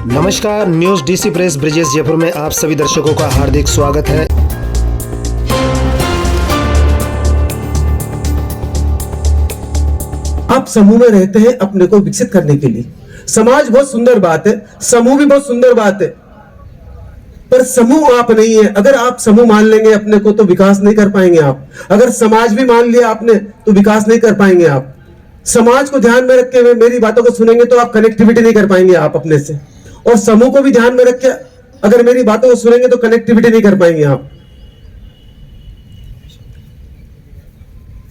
नमस्कार, news DC press Brijesh Jaipur में आप सभी दर्शकों का हार्दिक स्वागत है। आप समूह में रहते हैं अपने को विकसित करने के लिए। समाज बहुत सुंदर बात है, समूह भी बहुत सुंदर बात है, पर समूह आप नहीं है। अगर आप समूह मान लेंगे अपने को तो विकास नहीं कर पाएंगे आप। अगर समाज भी मान लिया आपने तो विकास नहीं कर पाएंगे आप। समाज को ध्यान में रख के मेरी बातों को सुनेंगे तो आप कनेक्टिविटी नहीं कर पाएंगे आप अपने से, और समूह को भी ध्यान में रख के अगर मेरी बातों को सुनेंगे तो कनेक्टिविटी नहीं कर पाएंगे आप।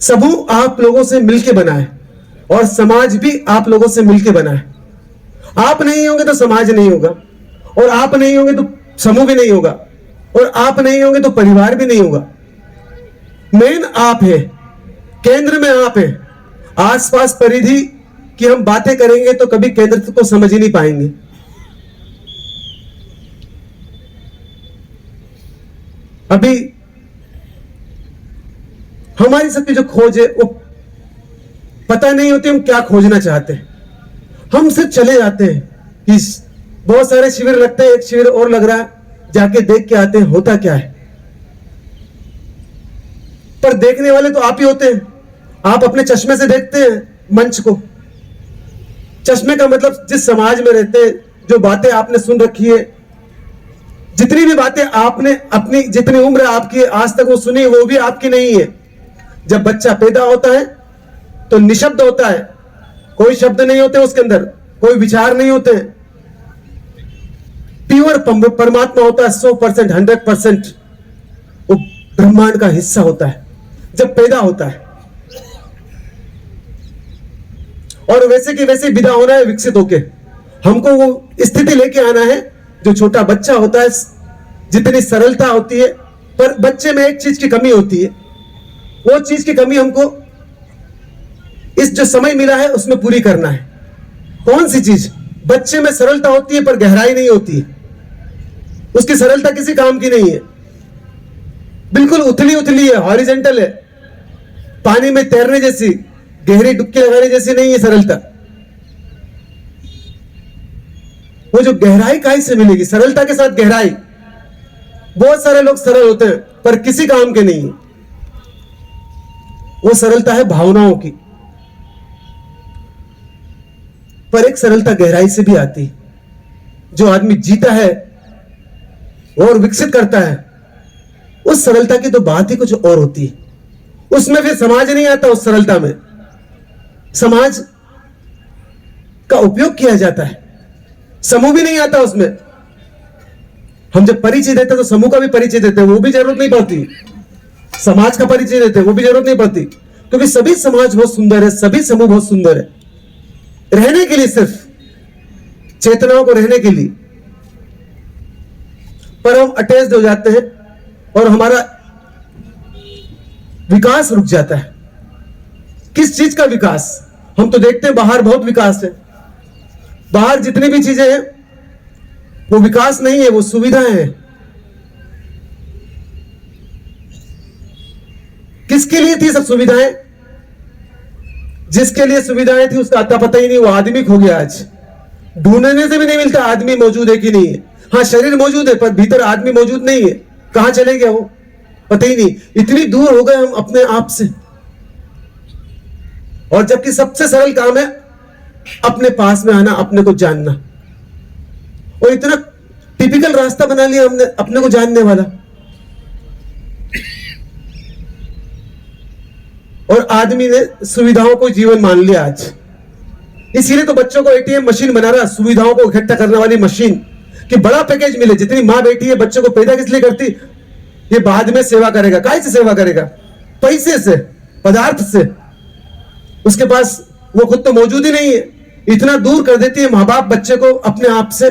समूह आप लोगों से मिलके बना है और समाज भी आप लोगों से मिलके बना है। आप नहीं होंगे तो समाज नहीं होगा, और आप नहीं होंगे तो समूह भी नहीं होगा, और आप नहीं होंगे तो परिवार भी नहीं होगा। मेन आप है, केंद्र में आप है। आसपास परिधि की हम बातें करेंगे तो कभी केंद्र को समझ ही नहीं पाएंगे। अभी हमारी सबकी जो खोज है वो पता नहीं होती हम क्या खोजना चाहते हैं। हम सिर्फ चले जाते हैं कि बहुत सारे शिविर लगते हैं, एक शिविर और लग रहा है, जाके देख के आते हैं होता क्या है। पर देखने वाले तो आप ही होते हैं। आप अपने चश्मे से देखते हैं मंच को। चश्मे का मतलब जिस समाज में रहते हैं, जो बातें आपने सुन रखी है, जितनी भी बातें आपने अपनी जितनी उम्र आपकी आज तक वो सुनी, वो भी आपकी नहीं है। जब बच्चा पैदा होता है तो निशब्द होता है, कोई शब्द नहीं होते उसके अंदर, कोई विचार नहीं होते हैं। प्योर परमात्मा होता है, 100%, 100% वो ब्रह्मांड का हिस्सा होता है जब पैदा होता है। और वैसे कि वैसे विदा होना है विकसित होके। हमको वो स्थिति लेके आना है जो छोटा बच्चा होता है, जितनी सरलता होती है, पर बच्चे में एक चीज की कमी होती है। वो चीज की कमी हमको इस जो समय मिला है उसमें पूरी करना है। कौन सी चीज? बच्चे में सरलता होती है पर गहराई नहीं होती है। उसकी सरलता किसी काम की नहीं है, बिल्कुल उथली उथली है, हॉरिजेंटल है, पानी में तैरने जैसी, गहरी डुबकी लगाने जैसी नहीं है सरलता। वो जो गहराई काहे से मिलेगी? सरलता के साथ गहराई। बहुत सारे लोग सरल होते हैं पर किसी काम के नहीं है। वो सरलता है भावनाओं की, पर एक सरलता गहराई से भी आती है। जो आदमी जीता है और विकसित करता है, उस सरलता की तो बात ही कुछ और होती है। उसमें फिर समाज नहीं आता। उस सरलता में समाज का उपयोग किया जाता है, समूह भी नहीं आता उसमें। हम जब परिचय देते तो समूह का भी परिचय देते, वो भी जरूरत नहीं पड़ती। समाज का परिचय देते, वो भी जरूरत नहीं पड़ती, क्योंकि सभी समाज बहुत सुंदर है, सभी समूह बहुत सुंदर है रहने के लिए, सिर्फ चेतनाओं को रहने के लिए। पर हम अटैच्ड हो जाते हैं और हमारा विकास रुक जाता है। किस चीज का विकास? हम तो देखते हैं बाहर बहुत विकास है, बाहर जितनी भी चीजें हैं वो विकास नहीं है, वो सुविधाएं हैं। किसके लिए थी सब सुविधाएं? जिसके लिए सुविधाएं थी उसका अता पता ही नहीं, वो आदमी खो गया। आज ढूंढने से भी नहीं मिलता आदमी मौजूद है कि नहीं है। हाँ, शरीर मौजूद है पर भीतर आदमी मौजूद नहीं है। कहां चले गया वो पता ही नहीं। इतनी दूर हो गए हम अपने आप से। और जबकि सबसे सरल काम है अपने पास में आना, अपने को जानना। और इतना टिपिकल रास्ता बना लिया हमने अपने को जानने वाला। और आदमी ने सुविधाओं को जीवन मान लिया आज। इसीलिए तो बच्चों को एटीएम मशीन बना रहा, सुविधाओं को इकट्ठा करने वाली मशीन, कि बड़ा पैकेज मिले। जितनी मां बेटी है बच्चों को पैदा किस लिए करती? ये बाद में सेवा करेगा। काहे से सेवा करेगा? पैसे से, पदार्थ से। उसके पास वो खुद तो मौजूद ही नहीं है। इतना दूर कर देती है मां बाप बच्चे को अपने आप से।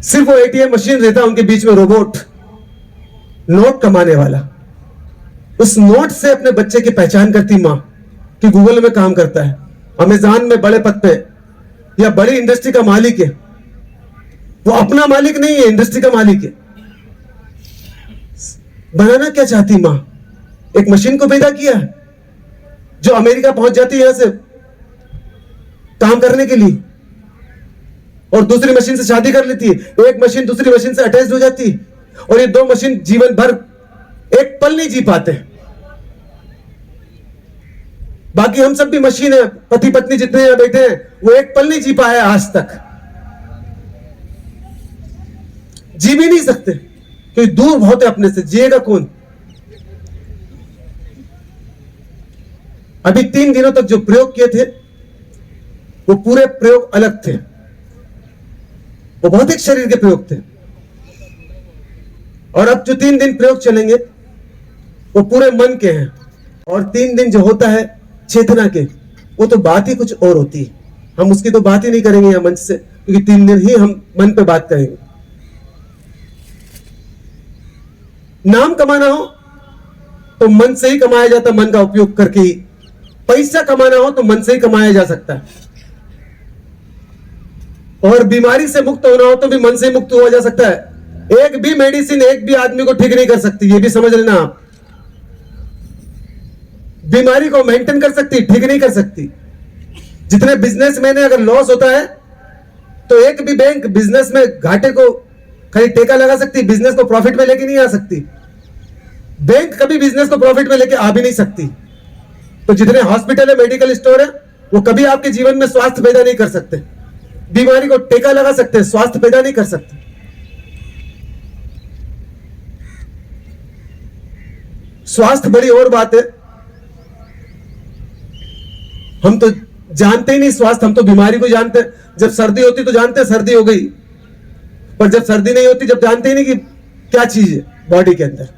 सिर्फ वो एटीएम मशीन रहता है उनके बीच में, रोबोट, नोट कमाने वाला। उस नोट से अपने बच्चे की पहचान करती मां कि गूगल में काम करता है, अमेज़न में बड़े पद पे, या बड़ी इंडस्ट्री का मालिक है। वो अपना मालिक नहीं है, इंडस्ट्री का मालिक है। बनाना क्या चाहती मां? एक मशीन को पैदा किया जो अमेरिका पहुंच जाती है यहां से काम करने के लिए। और दूसरी मशीन से शादी कर लेती है, एक मशीन दूसरी मशीन से अटैच हो जाती है, और ये दो मशीन जीवन भर एक पल नहीं जी पाते। बाकी हम सब भी मशीन है, पति पत्नी जितने यहां बैठे हैं वो एक पल नहीं जी पाए आज तक, जी भी नहीं सकते क्योंकि दूर बहुत है अपने से, जिएगा कौन। अभी 3 दिनों तक जो प्रयोग किए थे वो पूरे प्रयोग अलग थे, वो भौतिक शरीर के प्रयोग थे। और अब जो 3 दिन प्रयोग चलेंगे वो पूरे मन के हैं, और 3 दिन जो होता है चेतना के, वो तो बात ही कुछ और होती है। हम उसकी तो बात ही नहीं करेंगे यहां मंच से, क्योंकि 3 दिन ही हम मन पे बात करेंगे। नाम कमाना हो तो मन से ही कमाया जाता, मन का उपयोग करके ही। पैसा कमाना हो तो मन से ही कमाया जा सकता है, और बीमारी से मुक्त होना हो तो भी मन से ही मुक्त हुआ जा सकता है। एक भी मेडिसिन एक भी आदमी को ठीक नहीं कर सकती, ये भी समझ लेना आप। बीमारी को मेंटेन कर सकती, ठीक नहीं कर सकती। जितने बिजनेसमैन है, अगर लॉस होता है तो एक भी बैंक बिजनेस में घाटे को खाली टेका लगा सकती, बिजनेस को प्रॉफिट में लेके नहीं आ सकती। बैंक कभी बिजनेस को प्रॉफिट में लेके आ भी नहीं सकती। तो जितने हॉस्पिटल है, मेडिकल स्टोर है, वो कभी आपके जीवन में स्वास्थ्य पैदा नहीं कर सकते। बीमारी को टेका लगा सकते हैं, स्वास्थ्य पैदा नहीं कर सकते। स्वास्थ्य बड़ी और बात है, हम तो जानते ही नहीं स्वास्थ्य, हम तो बीमारी को जानते हैं। जब सर्दी होती तो जानते हैं सर्दी हो गई, पर जब सर्दी नहीं होती, जब जानते ही नहीं कि क्या चीज है बॉडी के अंदर।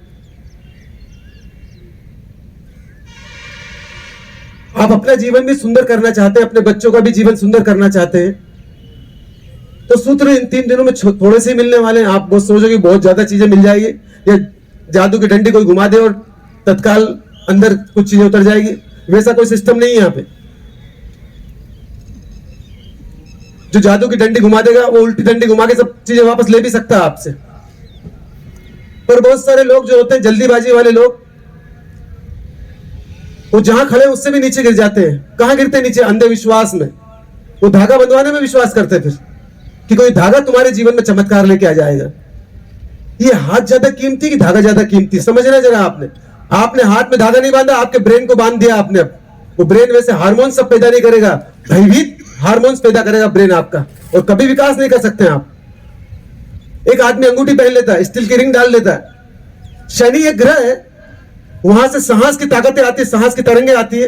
आप अपना जीवन भी सुंदर करना चाहते हैं, अपने बच्चों का भी जीवन सुंदर करना चाहते हैं, तो सूत्र इन 3 दिनों में थोड़े से मिलने वाले हैं। आप बहुत सोचोगे बहुत ज्यादा चीजें मिल जाएगी, या जादू की डंडी कोई घुमा दे और तत्काल अंदर कुछ चीजें उतर जाएगी, वैसा कोई सिस्टम नहीं है यहाँ पे। जो जादू की डंडी घुमा देगा वो उल्टी डंडी घुमा के सब चीजें वापस ले भी सकता है आपसे। पर बहुत सारे लोग जो होते हैं जल्दीबाजी वाले लोग, वो जहां खड़े उससे भी नीचे गिर जाते हैं। कहां गिरते हैं? नीचे, अंधविश्वास में। वो धागा बंधवाने में विश्वास करते हैं फिर कि कोई धागा तुम्हारे जीवन में चमत्कार लेके आ जाएगा। ये हाथ ज्यादा कीमती कि धागा ज्यादा कीमती? समझना जरा। आपने हाथ में धागा नहीं बांधा, आपके ब्रेन को बांध दिया आपने। वो ब्रेन वैसे हार्मोन सब पैदा नहीं करेगा, भयभीत हार्मोन्स पैदा करेगा ब्रेन आपका, और कभी विकास नहीं कर सकते आप। एक आदमी अंगूठी पहन लेता है, स्टील की रिंग डाल लेता है। शनि एक ग्रह है, वहां से सांस की ताकतें आती है, सांस की तरंगे आती है,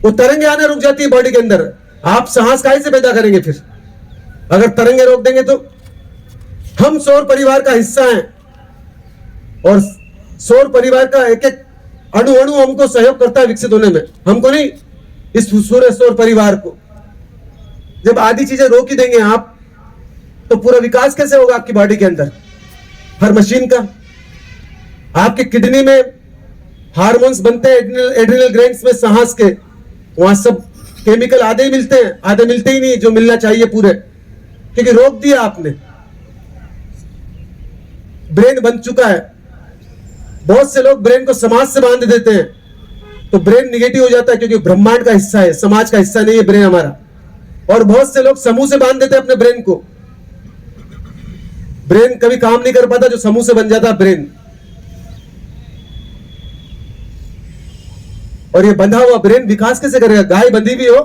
वो तरंगे आने रुक जाती है बॉडी के अंदर। आप सांस काहे से पैदा करेंगे फिर अगर तरंगे रोक देंगे तो? हम सौर परिवार का हिस्सा हैं, और सौर परिवार का एक एक अणु अणु हमको सहयोग करता है विकसित होने में, हमको नहीं, इस सूर्य सौर परिवार को। जब आधी चीजें रोक ही देंगे आप, तो पूरा विकास कैसे होगा आपकी बॉडी के अंदर? हर मशीन का। आपके किडनी में हार्मोन्स बनते हैं, एड्रिनल ग्लैंड्स में सांस के, वहां सब केमिकल आधे ही मिलते हैं, आधे मिलते ही नहीं जो मिलना चाहिए पूरे, क्योंकि रोक दिया आपने। ब्रेन बन चुका है। बहुत से लोग ब्रेन को समाज से बांध देते हैं, तो ब्रेन निगेटिव हो जाता है, क्योंकि ब्रह्मांड का हिस्सा है, समाज का हिस्सा नहीं है ब्रेन हमारा। और बहुत से लोग समूह से बांध देते हैं अपने ब्रेन को। ब्रेन कभी काम नहीं कर पाता जो समूह से बन जाता ब्रेन। और ये बंधा हुआ ब्रेन विकास कैसे करेगा? गाय बंधी भी हो,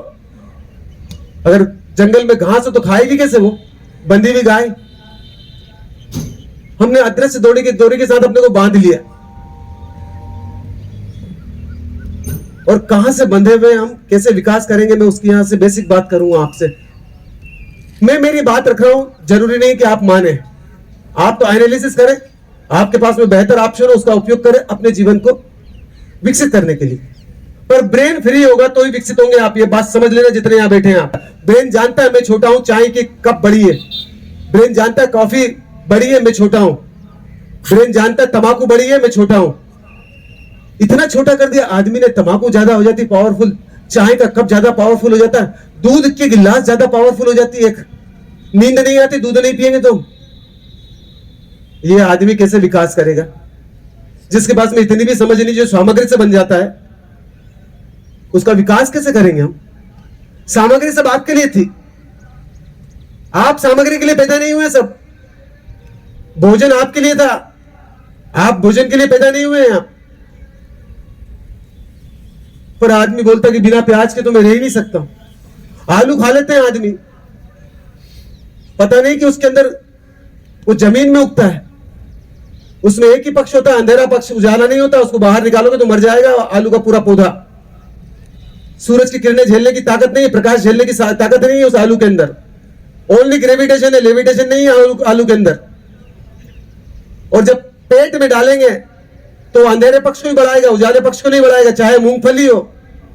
अगर जंगल में घास हो तो खाएगी कैसे वो बंधी हुई गाय? हमने अदृश्य डोरी के साथ अपने को बांध लिया, और कहां से बंधे हुए हम कैसे विकास करेंगे? मैं उसकी यहां से बेसिक बात करूंगा आपसे। मैं मेरी बात रख रहा हूं, जरूरी नहीं कि आप माने, आप तो एनालिसिस करें, आपके पास में बेहतर ऑप्शन है, उसका उपयोग करें अपने जीवन को विकसित करने के लिए। पर ब्रेन फ्री होगा तो ही विकसित होंगे आप, ये बात समझ लेना जितने यहां बैठे हैं आप। ब्रेन जानता है मैं छोटा हूं, चाय की कप बड़ी है। ब्रेन जानता है कॉफी बड़ी है, मैं छोटा हूं। ब्रेन जानता है तंबाकू बड़ी है, मैं छोटा हूं। इतना छोटा कर दिया आदमी ने, तंबाकू ज्यादा हो जाती पावरफुल, चाय का कप ज्यादा पावरफुल हो जाता है, दूध के गिलास ज्यादा पावरफुल हो जाती है। एक नींद नहीं आती दूध नहीं पिएंगे तो ये आदमी कैसे विकास करेगा? जिसके पास में इतनी भी समझ नहीं, जो सामग्री से बन जाता है, उसका विकास कैसे करेंगे हम? सामग्री सब आपके लिए थी, आप सामग्री के लिए पैदा नहीं हुए सब, भोजन आपके लिए था, आप भोजन के लिए पैदा नहीं हुए हैं आप। पर आदमी बोलता है कि बिना प्याज के तो मैं रह ही नहीं सकता। आलू खा लेते हैं आदमी, पता नहीं कि उसके अंदर वो जमीन में उगता है, उसमें एक ही पक्ष होता है, अंधेरा पक्ष, उजाला नहीं होता। उसको बाहर निकालोगे तो मर जाएगा आलू का पूरा पौधा। सूरज की किरणें झेलने की ताकत नहीं है, प्रकाश झेलने की ताकत नहीं है उस आलू के अंदर। ओनली ग्रेविटेशन है, लेविटेशन नहीं है आलू के अंदर। और जब पेट में डालेंगे तो अंधेरे पक्ष को ही बढ़ाएगा, उजाले पक्ष को नहीं बढ़ाएगा। चाहे मूंगफली हो,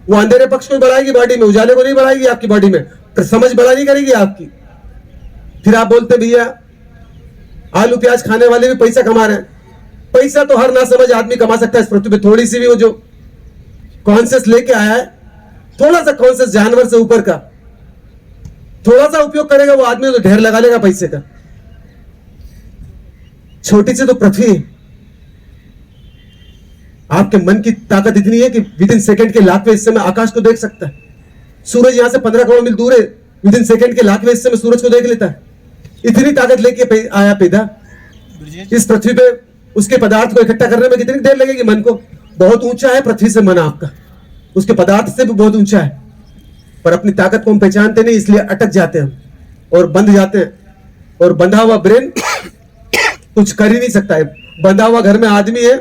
वो अंधेरे पक्ष को बढ़ाएगी बॉडी में, उजाले को नहीं बढ़ाएगी आपकी बॉडी में, समझ बड़ा नहीं करेगी आपकी। फिर आप बोलते भैया आलू प्याज खाने वाले भी पैसा कमा रहे हैं। पैसा तो हर ना समझ आदमी कमा सकता है इस पृथ्वी पे। थोड़ी सी भी वो जो कॉन्शियस लेके आया है, थोड़ा सा कॉन्शियस जानवर से ऊपर का, थोड़ा सा उपयोग करेगा वो आदमी तो ढेर लगा लेगा पैसे का। छोटी सी तो पृथ्वी है, आपके मन की ताकत इतनी है कि विद इन सेकंड के लाखवें हिस्से में आकाश को देख सकता है। सूरज यहां से 15 करोड़ मील दूर है, विद इन सेकंड के लाखवें हिस्से में सूरज को देख लेता है। इतनी ताकत लेके आया पैदा इस पृथ्वी पे। उसके पदार्थ को इकट्ठा करने में कितनी देर लगेगी मन को? बहुत ऊंचा है पृथ्वी से मन आपका, उसके पदार्थ से भी बहुत ऊंचा है। पर अपनी ताकत को हम पहचानते नहीं, इसलिए अटक जाते हैं और बंध जाते हैं। और बंधा हुआ ब्रेन कुछ कर ही नहीं सकता है। बंधा हुआ घर में आदमी है,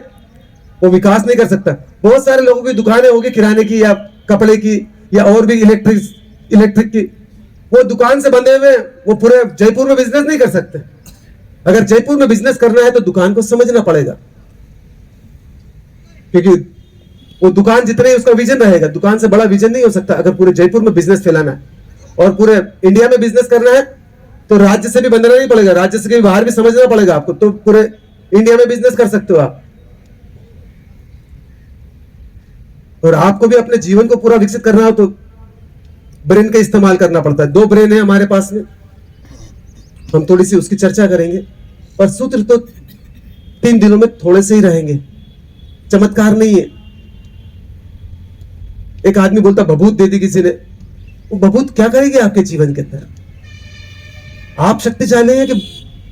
वो विकास नहीं कर सकता। बहुत सारे लोगों की दुकानें होगी किराने की या कपड़े की या और भी इलेक्ट्रिक की, वो दुकान से बंधे हुए, वो पूरे जयपुर में बिजनेस नहीं कर सकते। अगर जयपुर में बिजनेस करना है तो दुकान को समझना पड़ेगा, क्योंकि वो दुकान जितने उसका विजन रहेगा, दुकान से बड़ा विजन नहीं हो सकता। अगर पूरे जयपुर में बिजनेस फैलाना है और पूरे इंडिया में बिजनेस करना है तो राज्य से भी बंधना नहीं पड़ेगा, राज्य से भी बाहर भी समझना पड़ेगा आपको, तो पूरे इंडिया में बिजनेस कर सकते हो आप। और आपको भी अपने जीवन को पूरा विकसित करना हो तो ब्रेन का इस्तेमाल करना पड़ता है। 2 ब्रेन है हमारे पास में, हम थोड़ी सी उसकी चर्चा करेंगे। पर सूत्र तो 3 दिनों में थोड़े से ही रहेंगे, चमत्कार नहीं है। एक आदमी बोलता भभूत दे दी किसी ने, वो भभूत क्या करेगी आपके जीवन के अंदर? आप शक्तिशाली हैं कि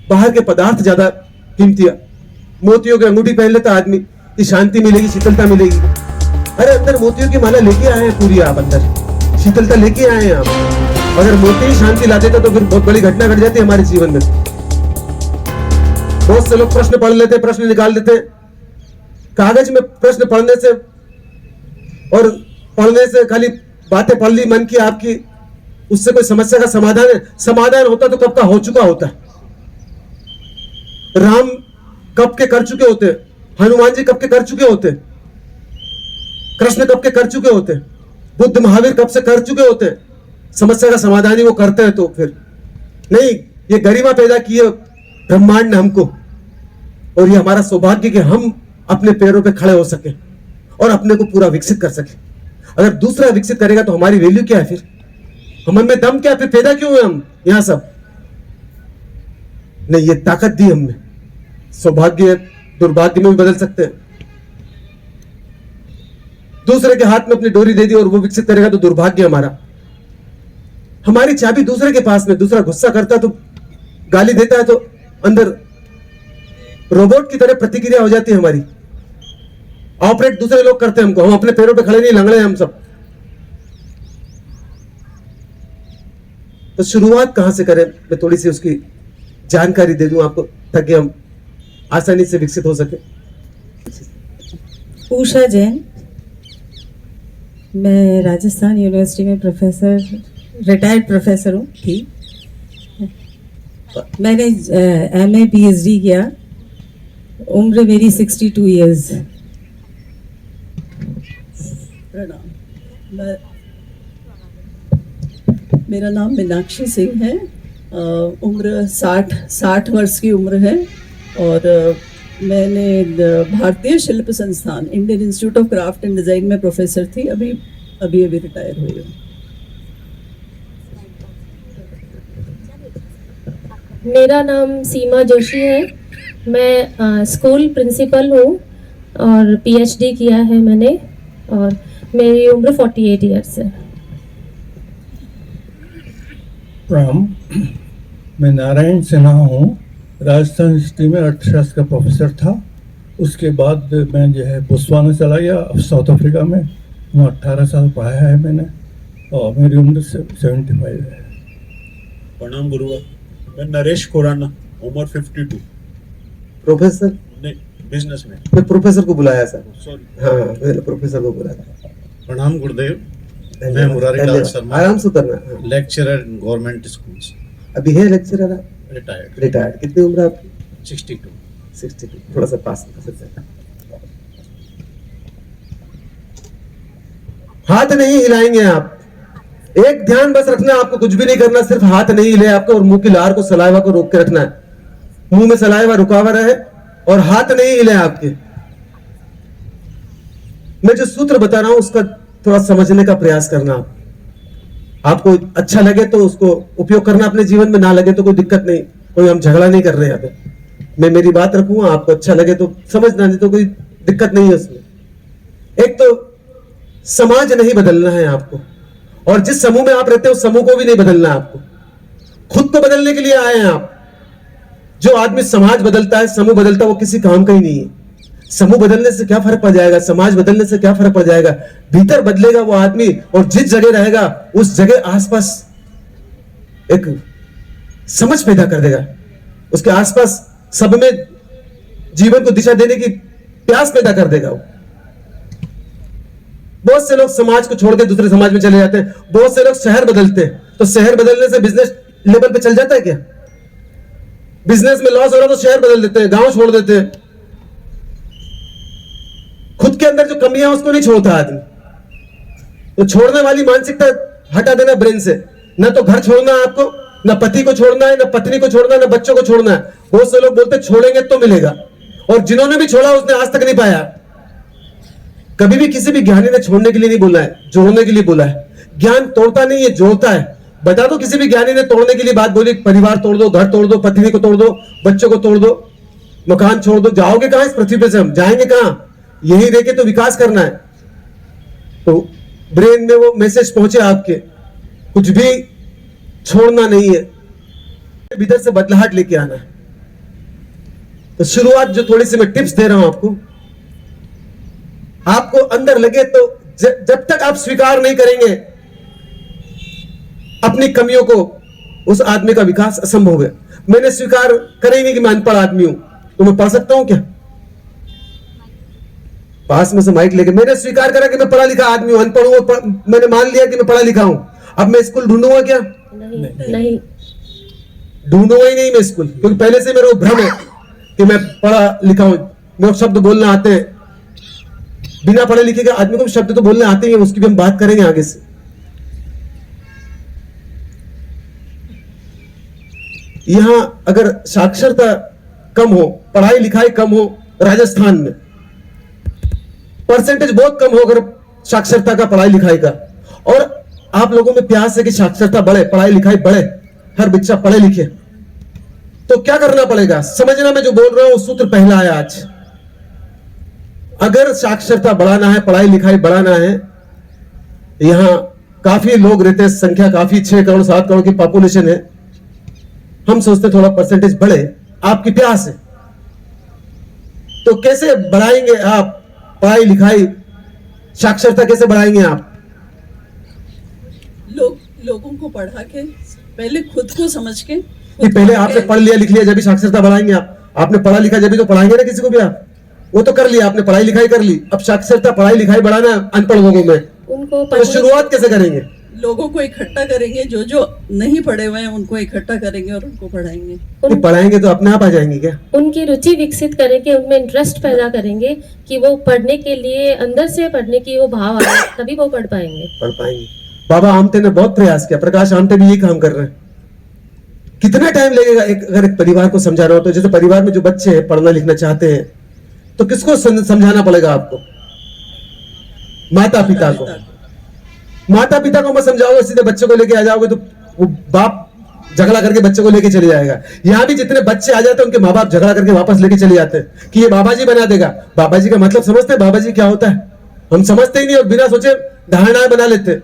बाहर के पदार्थ ज्यादा कीमती है? मोतियों की अंगूठी पहन लेता आदमी कि शांति मिलेगी, शीतलता मिलेगी। अरे अंदर मोतियों की माला लेके आए हैं पूरी, आप अंदर शीतलता लेके आए हैं आप। अगर मोती ही शांति ला देता तो फिर बहुत बड़ी घटना घट जाती है हमारे जीवन में। बहुत से लोग प्रश्न पढ़ लेते, प्रश्न निकाल देते। कागज में प्रश्न पढ़ने से और पढ़ने से खाली बातें पढ़ ली मन की आपकी, उससे कोई समस्या का समाधान है? समाधान होता तो कब का हो चुका होता। राम कब के कर चुके होते, हनुमान जी कब के कर चुके होते, कृष्ण कब के कर चुके होते, बुद्ध महावीर कब से कर चुके होते। समस्या का समाधान ही वो करते हैं। तो फिर नहीं, ये गरिमा पैदा की है ब्रह्मांड ने हमको, और ये हमारा सौभाग्य कि हम अपने पैरों पे खड़े हो सके और अपने को पूरा विकसित कर सके। अगर दूसरा विकसित करेगा तो हमारी वैल्यू क्या है? फिर हम में दम क्या? फिर पैदा क्यों है हम यहां सब? नहीं, ये ताकत दी हमने। सौभाग्य दुर्भाग्य में भी बदल सकते हैं। दूसरे के हाथ में अपनी डोरी दे दी और वो विकसित करेगा तो दुर्भाग्य हमारा। हमारी चाबी दूसरे के पास में, दूसरा गुस्सा करता है तो गाली देता है तो अंदर रोबोट की तरह प्रतिक्रिया हो जाती है हमारी। ऑपरेट दूसरे लोग करते हैं हमको, हम अपने पैरों पे खड़े नहीं, लंगड़े हैं हम सब। तो शुरुआत कहां से करें? मैं थोड़ी सी उसकी जानकारी दे दूं आपको ताकि हम आसानी से विकसित हो सके। उषा जैन, मैं राजस्थान यूनिवर्सिटी में रिटायर्ड प्रोफेसर हूँ थी। मैंने MA PhD किया, उम्र मेरी 62 इयर्स। प्रणाम। मेरा नाम मीनाक्षी सिंह है। उम्र 60 वर्ष की उम्र है और मैंने भारतीय शिल्प संस्थान Indian institute of craft and design में प्रोफेसर थी। अभी रिटायर हुई हूँ। मेरा नाम सीमा जोशी है। मैं स्कूल प्रिंसिपल हूँ और PhD किया है मैंने, और मेरी उम्र 48 इयर्स है। राम, मैं नारायण सिन्हा हूँ। राजस्थान हिस्ट्री में अर्थशास्त्र का प्रोफेसर था। उसके बाद मैं जो है बोत्सवाना चला गया, साउथ अफ्रीका में। वहाँ 18 साल पढ़ाया है मैंने और मेरी उम्र 75 है। प्रणाम गुरुवर, मैं नरेश खुराना, उम्र 52। प्रोफेसर नहीं, बिजनेस में। मैं प्रोफेसर को बुलाया सर। सॉरी। हाँ, मैंने प्रोफेसर को बुलाया। प्रणाम गुरुदेव, मैं मुरारी लाल शर्मा, आराम से उतरना। हाँ। लेक्चरर इन गवर्नमेंट स्कूल्स, अभी है लेक्चरर आप? Retired, retired. कितनी उम्र आपकी? 62। 62। थोड़ा सा पास कर सकते हैं। हाथ नहीं हिलाएंगे आप। एक ध्यान बस रखना, आपको कुछ भी नहीं करना, सिर्फ हाथ नहीं हिले आपको और मुंह की लार को, सलाइवा को रोक के रखना है। मुंह में सलाइवा रुका हुआ रहे और हाथ नहीं हिले आपके। मैं जो सूत्र बता रहा हूं उसका थोड़ा समझने का प्रयास करना। आपको अच्छा लगे तो उसको उपयोग करना अपने जीवन में, ना लगे तो कोई दिक्कत नहीं, कोई हम झगड़ा नहीं कर रहे हैं। यहाँ पे मैं मेरी बात रखूंगा, आपको अच्छा लगे तो समझना, नहीं तो कोई दिक्कत नहीं है उसमें। एक तो समाज नहीं बदलना है आपको, और जिस समूह में आप रहते हो उस समूह को भी नहीं बदलना है आपको। खुद को बदलने के लिए आए हैं आप। जो आदमी समाज बदलता है, समूह बदलता है, वो किसी काम का ही नहीं है। समूह बदलने से क्या फर्क पड़ जाएगा, समाज बदलने से क्या फर्क पड़ जाएगा। भीतर बदलेगा वो आदमी, और जिस जगह रहेगा उस जगह आसपास एक समझ पैदा कर देगा। उसके आसपास सब में जीवन को दिशा देने की प्यास पैदा कर देगा वो। बहुत से लोग समाज को छोड़ के दूसरे समाज में चले जाते हैं। बहुत से लोग शहर बदलते हैं, तो शहर बदलने से बिजनेस लेवल पे चल जाता है क्या? बिजनेस में लॉस हो रहा तो शहर बदल देते हैं, गांव छोड़ देते हैं। खुद के अंदर जो कमियां है उसको नहीं छोड़ता आदमी। तो छोड़ने वाली मानसिकता हटा देना ब्रेन से। ना तो घर छोड़ना है आपको, ना पति को छोड़ना है, ना पत्नी को छोड़ना है, ना बच्चों को छोड़ना है। बहुत से लोग बोलते छोड़ेंगे तो मिलेगा, और जिन्होंने भी छोड़ा उसने आज तक नहीं पाया। कभी भी किसी भी ज्ञानी ने छोड़ने के लिए नहीं बोला है, जोड़ने के लिए बोला है। ज्ञान तोड़ता नहीं है, जोड़ता है। बता दो किसी भी ज्ञानी ने तोड़ने के लिए बात बोली, परिवार तोड़ दो, घर तोड़ दो, पत्नी को तोड़ दो, बच्चों को तोड़ दो, मकान छोड़ दो। जाओगे कहां इस पृथ्वी पे से? हम जाएंगे कहां? यही रह के तो विकास करना है। तो ब्रेन में वो मैसेज पहुंचे आपके, कुछ भी छोड़ना नहीं है, भीतर से बदलाहट लेके आना है। तो शुरुआत जो थोड़ी सी मैं टिप्स दे रहा हूं आपको अंदर लगे तो जब तक आप स्वीकार नहीं करेंगे अपनी कमियों को, उस आदमी का विकास असंभव है। मैंने स्वीकार करेंगे कि मैं अनपढ़ आदमी हूं, तो मैं पढ़ सकता हूं क्या? पास में से माइक लेके मैंने स्वीकार करा कि मैं पढ़ा लिखा आदमी हूं, अनपढ़ हूं, मैंने मान लिया कि मैं पढ़ा लिखा हूं। अब मैं स्कूल ढूंढूंगा क्या? नहीं। ढूंढूंगा ही नहीं मैं स्कूल, क्योंकि पहले से मेरा भ्रम है कि मैं पढ़ा लिखा हूं, मेरे शब्द बोलना आते हैं। बिना पढ़े लिखे के आदमी को शब्द तो बोलने आते ही हैं, उसकी भी हम बात करेंगे आगे से। यहां अगर साक्षरता कम हो, पढ़ाई लिखाई कम हो, राजस्थान में परसेंटेज बहुत कम हो अगर साक्षरता का, पढ़ाई लिखाई का, और आप लोगों में प्यास है कि साक्षरता बढ़े, पढ़ाई लिखाई बढ़े, हर बच्चा पढ़े लिखे, तो क्या करना पड़ेगा? समझना मैं जो बोल रहा हूं सूत्र पहला है आज। अगर साक्षरता बढ़ाना है, पढ़ाई लिखाई बढ़ाना है, यहां काफी लोग रहते हैं, संख्या काफी 6 करोड़ 7 करोड़ की पॉपुलेशन है। हम सोचते थोड़ा परसेंटेज बढ़े, आपकी प्यास है, तो कैसे बढ़ाएंगे आप पढ़ाई लिखाई, साक्षरता कैसे बढ़ाएंगे आप? लोगों को पढ़ा के, पहले खुद को समझ के। पहले आपने पढ़ लिया लिख लिया जब भी साक्षरता बढ़ाएंगे आप। आपने पढ़ा लिखा जब भी तो पढ़ाएंगे ना किसी को भी आप। वो तो कर लिया आपने, पढ़ाई लिखाई कर ली, अब साक्षरता पढ़ाई लिखाई बढ़ाना अनपढ़ लोगों में, उनको तो शुरुआत कैसे करेंगे? लोगों को इकट्ठा करेंगे, जो नहीं पढ़े हुए हैं उनको इकट्ठा करेंगे और उनको पढ़ाएंगे। पढ़ाएंगे तो अपने आप आ जाएंगे क्या? उनकी रुचि विकसित करेंगे, उनमें इंटरेस्ट पैदा करेंगे कि वो पढ़ने के लिए, अंदर से पढ़ने की वो भाव आए, तभी वो पढ़ पाएंगे। बाबा आमटे ने बहुत प्रयास किया, प्रकाश आमटे भी यही काम कर रहे हैं। कितना टाइम लगेगा अगर एक परिवार को समझाना हो तो? जैसे परिवार में जो बच्चे हैं पढ़ना लिखना चाहते हैं, तो किसको समझाना पड़ेगा आपको? माता पिता को। माता पिता को मत समझाओगे, सीधे बच्चे को लेके आ जाओगे तो वो बाप झगड़ा करके बच्चे को लेके चले जाएगा। यहां भी जितने बच्चे आ जाते हैं उनके माँ बाप झगड़ा करके वापस लेके चले जाते हैं कि ये बाबा जी बना देगा। बाबा जी का मतलब समझते हैं? बाबा जी क्या होता है हम समझते ही नहीं, और बिना सोचे धारणाएं बना लेते।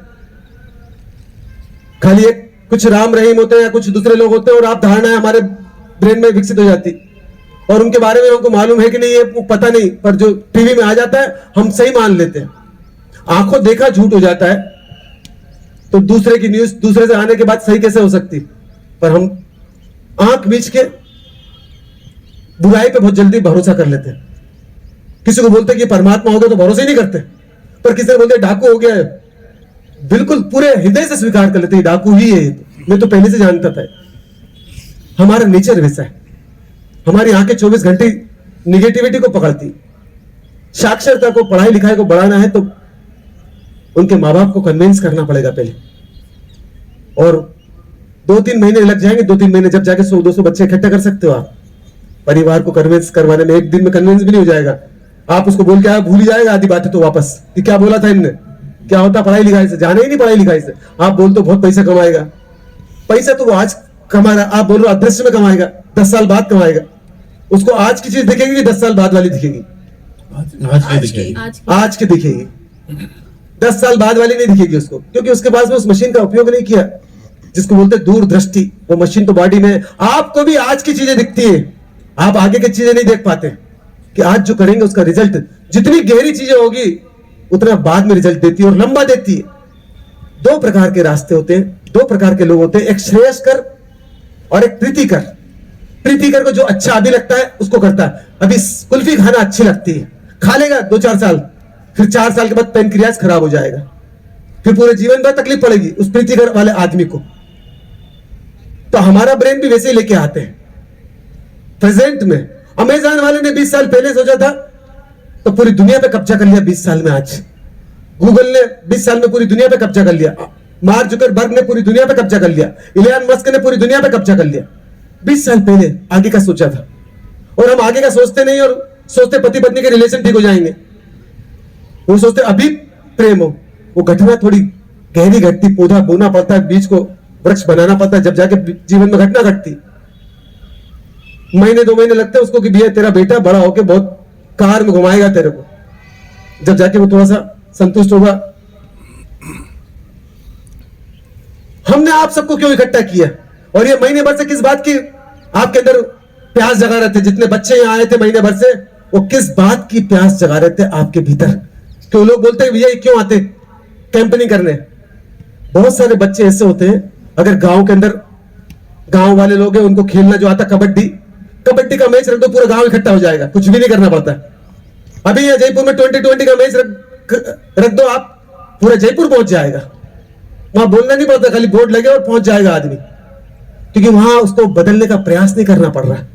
खाली एक कुछ राम रहीम होते हैं या कुछ दूसरे लोग होते हैं और आप धारणाएं हमारे ब्रेन में विकसित हो जाती और उनके बारे में हमको मालूम है कि नहीं ये पता नहीं, पर जो टीवी में आ जाता है हम सही मान लेते हैं। आंखों देखा झूठ हो जाता है, तो दूसरे की न्यूज दूसरे से आने के बाद सही कैसे हो सकती? पर हम आंख मीच के बुराई पे बहुत जल्दी भरोसा कर लेते हैं। किसी को बोलते कि परमात्मा हो गया तो भरोसा ही नहीं करते, पर किसी को बोलते डाकू हो गया है, बिल्कुल पूरे हृदय से स्वीकार कर लेते हैं डाकू ही है। मैं तो पहले से जानता था। हमारा नेचर वैसा है, हमारी आंखें 24 घंटे निगेटिविटी को पकड़ती। साक्षरता को, पढ़ाई लिखाई को बढ़ाना है तो उनके माँ बाप को कन्विंस करना पड़ेगा पहले, और 2-3 महीने लग जाएंगे। 2-3 महीने जब जाके 100-200 बच्चे इकट्ठा कर सकते हो आप। परिवार को कन्विंस करवाने में एक दिन में कन्विंस भी नहीं हो जाएगा। आप उसको बोल के आया, भूल ही जाएगा आधी बातें तो वापस कि क्या बोला था इनने, क्या होता पढ़ाई लिखाई से, जाने ही नहीं पढ़ाई लिखाई से। आप बोल तो बहुत पैसा कमाएगा, पैसा तो वो आज कमा रहा, आप बोल रहे हो अदृश्य में कमाएगा, 10 साल बाद कमाएगा। उसको आज की चीज दिखेगी कि 10 साल बाद वाली दिखेगी? आज की दिखेगी, 10 साल बाद वाली नहीं दिखेगी उसको, क्योंकि उसके पास में उस मशीन का उपयोग नहीं किया जिसको बोलते दूरदृष्टि। वो मशीन तो बॉडी में। आपको भी आज की चीजें दिखती है, आप आगे की चीजें नहीं देख पाते कि आज जो करेंगे उसका रिजल्ट, जितनी गहरी चीजें होगी उतना बाद में रिजल्ट देती है और लंबा देती है। 2 प्रकार के रास्ते होते हैं, 2 प्रकार के लोग होते हैं, एक श्रेयस्कर और एक प्रीतिकर। प्रीतिकर को जो अच्छा अभी लगता है उसको करता है। अभी कुल्फी खाना अच्छी लगती है, खा लेगा 2-4 साल, फिर 4 साल के बाद पेनक्रियाज खराब हो जाएगा, फिर पूरे जीवन भर तकलीफ पड़ेगी उस प्रीतिकर वाले आदमी को। तो हमारा ब्रेन भी वैसे ही लेके आते हैं प्रेजेंट में। अमेज़न वाले ने 20 साल पहले सोचा था तो पूरी दुनिया पे कब्जा कर लिया 20 साल में। आज गूगल ने 20 साल में पूरी दुनिया पे कब्जा कर लिया, मार्क जुकरबर्ग ने पूरी दुनिया पे कब्जा कर लिया, इलियन मस्क ने पूरी दुनिया पे कब्जा कर लिया। 20 साल पहले आगे का सोचा था, और हम आगे का सोचते नहीं और सोचते पति पत्नी के रिलेशन ठीक हो जाएंगे। वो सोचते अभी प्रेम हो, वो घटना थोड़ी गहरी घटती, पौधा बोना पड़ता है, बीज को वृक्ष बनाना पड़ता है, जब जाके जीवन में घटना घटती। महीने 2 महीने लगते हैं उसको कि भैया तेरा बेटा बड़ा होके बहुत कार में घुमाएगा तेरे को, जब जाके वो थोड़ा सा संतुष्ट होगा। हमने आप सबको क्यों इकट्ठा किया, और ये महीने भर से किस बात की आपके अंदर प्यास जगा रहे थे? जितने बच्चे यहाँ आए थे महीने भर से, वो किस बात की प्यास जगा रहे थे आपके भीतर? क्यों लोग बोलते हैं भैया क्यों आते कैंपेनिंग करने? बहुत सारे बच्चे ऐसे होते हैं, अगर गांव के अंदर गांव वाले लोग हैं उनको खेलना जो आता कबड्डी, कबड्डी का मैच रख दो पूरा गांव इकट्ठा हो जाएगा, कुछ भी नहीं करना पड़ता। अभी ये जयपुर में 2020 का मैच रख दो, आप पूरा जयपुर पहुंच जाएगा। वहां बोलना नहीं पड़ता, खाली बोर्ड लगे और पहुंच जाएगा आदमी, क्योंकि वहां उसको बदलने का प्रयास नहीं करना पड़ रहा है।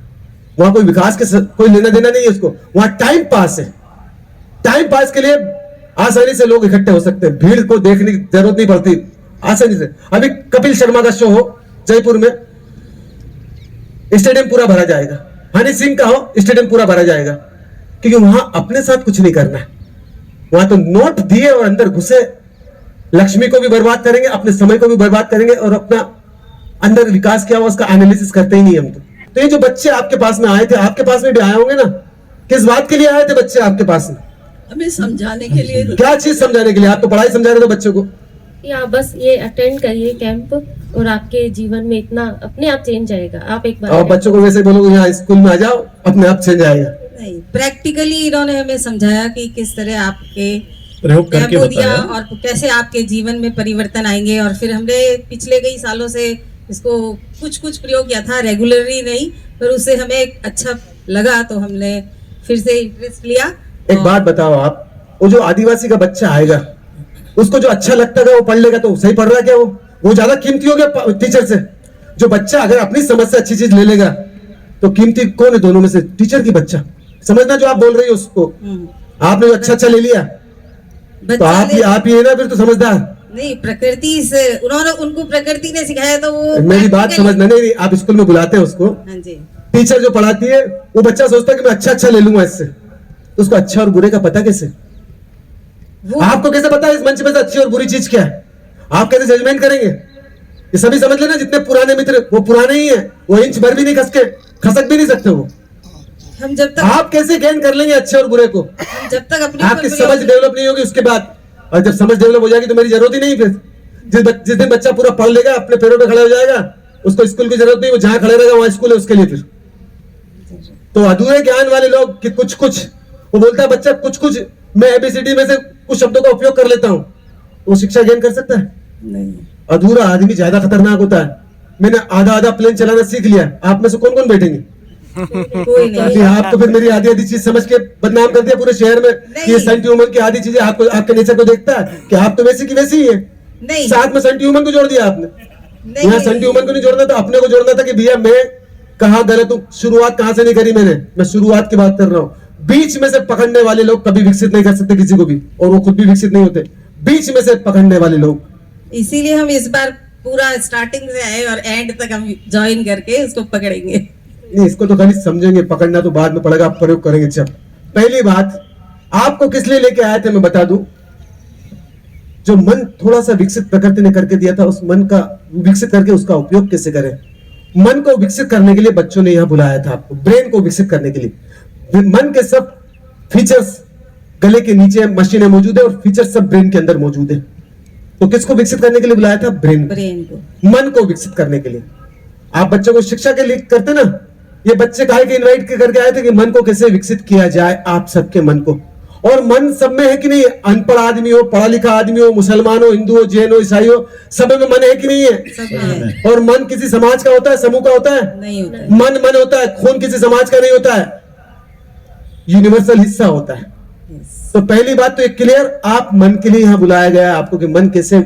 वहां कोई विकास के कोई लेना देना नहीं है उसको, वहां टाइम पास है। टाइम पास के लिए आसानी से लोग इकट्ठे हो सकते हैं, भीड़ को देखने की जरूरत नहीं पड़ती, आसानी से। अभी कपिल शर्मा का शो हो जयपुर में, स्टेडियम पूरा भरा जाएगा। हनी सिंह का हो, स्टेडियम पूरा भरा जाएगा, क्योंकि वहां अपने साथ कुछ नहीं करना है। वहां तो नोट दिए और अंदर घुसे, लक्ष्मी को भी बर्बाद करेंगे, अपने समय को भी बर्बाद करेंगे, और अपना अंदर विकास क्या हुआ उसका एनालिसिस करते ही नहीं हम। तो ये जो बच्चे आपके पास में आए थे, आपके पास में भी आए होंगे ना, किस बात के लिए आए थे बच्चे आपके पास में? हमें समझाने के लिए। क्या चीज समझाने के लिए? आप तो पढ़ाई समझा रहे थे बच्चों को। या बस ये अटेंड करिए कैंप, और आपके जीवन में इतना अपने आप चेंज आएगा। आप एक बार और बच्चों को वैसे बोलोगे यहाँ स्कूल में आ जाओ, अपने आप चेंज आएगा। नहीं, प्रैक्टिकली इन्होंने हमें समझाया कि किस तरह आपके प्रयोग करके डेमो दिया बताया। और कैसे आपके जीवन में परिवर्तन आएंगे। और फिर हमने पिछले कई सालों से इसको कुछ प्रयोग किया था, रेगुलरली नहीं, पर उससे हमें एक अच्छा लगा, तो हमने फिर से इंटरेस्ट लिया। एक बात बताओ आप, वो जो आदिवासी का बच्चा आएगा उसको जो अच्छा लगता है वो पढ़ लेगा, तो सही पढ़ रहा है क्या? वो ज्यादा कीमती हो गया टीचर से? जो बच्चा अगर अपनी समझ से अच्छी चीज ले लेगा तो कीमती कौन है दोनों में से? टीचर की बच्चा? समझना जो आप बोल रही हो उसको। आपने जो अच्छा ले लिया तो आप ही है ना फिर तो समझदार। नहीं, प्रकृति से उन्होंने, उनको प्रकृति ने सिखाया, तो वो मेरी बात समझना। नहीं, आप स्कूल में बुलाते हैं उसको, हाँ जी, टीचर जो पढ़ाती है, वो बच्चा सोचता है कि मैं अच्छा ले लूंगा इससे, तो उसको अच्छा और बुरे का पता कैसे? आपको कैसे पता है इस मंच में से अच्छी और बुरी चीज क्या है? आप कैसे जजमेंट करेंगे? ये सभी समझ लेना, जितने पुराने मित्र वो पुराने ही है, वो इंच भर भी नहीं खसक भी नहीं सकते वो। हम जब तक आप कैसे गेन कर लेंगे अच्छे और बुरे को? जब तक अपनी आपकी समझ डेवलप नहीं होगी उसके बाद, और जब समझ डेवलप हो जाएगी तो मेरी जरूरत ही नहीं फिर। जिस दिन बच्चा पूरा पढ़ लेगा, अपने पैरों पे खड़ा हो जाएगा, उसको स्कूल की जरूरत नहीं, वो जहां खड़े रहेगा वहां स्कूल है उसके लिए। फिर तो अधूरे ज्ञान वाले लोग कि कुछ कुछ, वो बोलता है बच्चा कुछ कुछ, मैं एबीसीडी में से कुछ शब्दों का उपयोग कर लेता हूं, वो शिक्षा गेन कर सकता है? नहीं। अधूरा आदमी ज्यादा खतरनाक होता है। मैंने आधा आधा प्लेन चलाना सीख लिया, आप में से कौन कौन बैठेंगे? कोई नहीं। अभी आप तो फिर मेरी आधी आधी चीज समझ के बदनाम कर दिया पूरे शहर में कि ये सेंट ह्यूमन की आधी चीजें आपको, आपके नेचर को देखता है कि आप तो वैसी की वैसी ही है। नहीं साथ में सेंट ह्यूमन को जोड़ दिया आपने। नहीं, यहाँ सेंट ह्यूमन को नहीं जोड़ना था, अपने को जोड़ना था कि भैया मैं कहाँ गलत हूँ, शुरुआत कहाँ से नहीं करी मैंने, मैं शुरुआत की बात कर रहा हूँ। बीच में से पकड़ने वाले लोग कभी विकसित नहीं कर सकते किसी को भी, और वो खुद भी विकसित नहीं होते। बीच में से पकड़ने वाले लोग, इसीलिए हम इस बार पूरा स्टार्टिंग से आए और एंड तक हम ज्वाइन करके उसको पकड़ेंगे। नहीं इसको तो खाली समझेंगे, पकड़ना तो बाद में पड़ेगा, आप प्रयोग करेंगे जब। पहली बात, आपको किस लिए लेके आए थे मैं बता दूं। जो मन थोड़ा सा विकसित प्रकृति ने करके दिया था, उस मन का विकसित करके उसका उपयोग कैसे करें। मन को विकसित करने के लिए बच्चों ने यहां बुलाया था आपको, ब्रेन को विकसित करने के लिए। मन के सब फीचर्स गले के नीचे मशीनें मौजूद है और फीचर्स सब ब्रेन के अंदर मौजूद है। तो किसको विकसित करने के लिए बुलाया था? ब्रेन को, मन को विकसित करने के लिए। आप बच्चों को शिक्षा के लिए करते ना, ये बच्चे काहे के इनवाइट करके आए थे कि मन को कैसे विकसित किया जाए, आप सबके मन को। और मन सब में है कि नहीं? अनपढ़ आदमी हो, पढ़ा लिखा आदमी हो, मुसलमान हो, हिंदू हो, जैन हो, ईसाई हो, सब में मन है कि नहीं है? सब में। और मन किसी समाज का होता है, समूह का होता है? नहीं होता है। मन मन होता है, खून किसी समाज का नहीं होता है, यूनिवर्सल हिस्सा होता है। तो पहली बात तो एक क्लियर, आप मन के लिए यहां बुलाया गया है आपको कि मन कैसे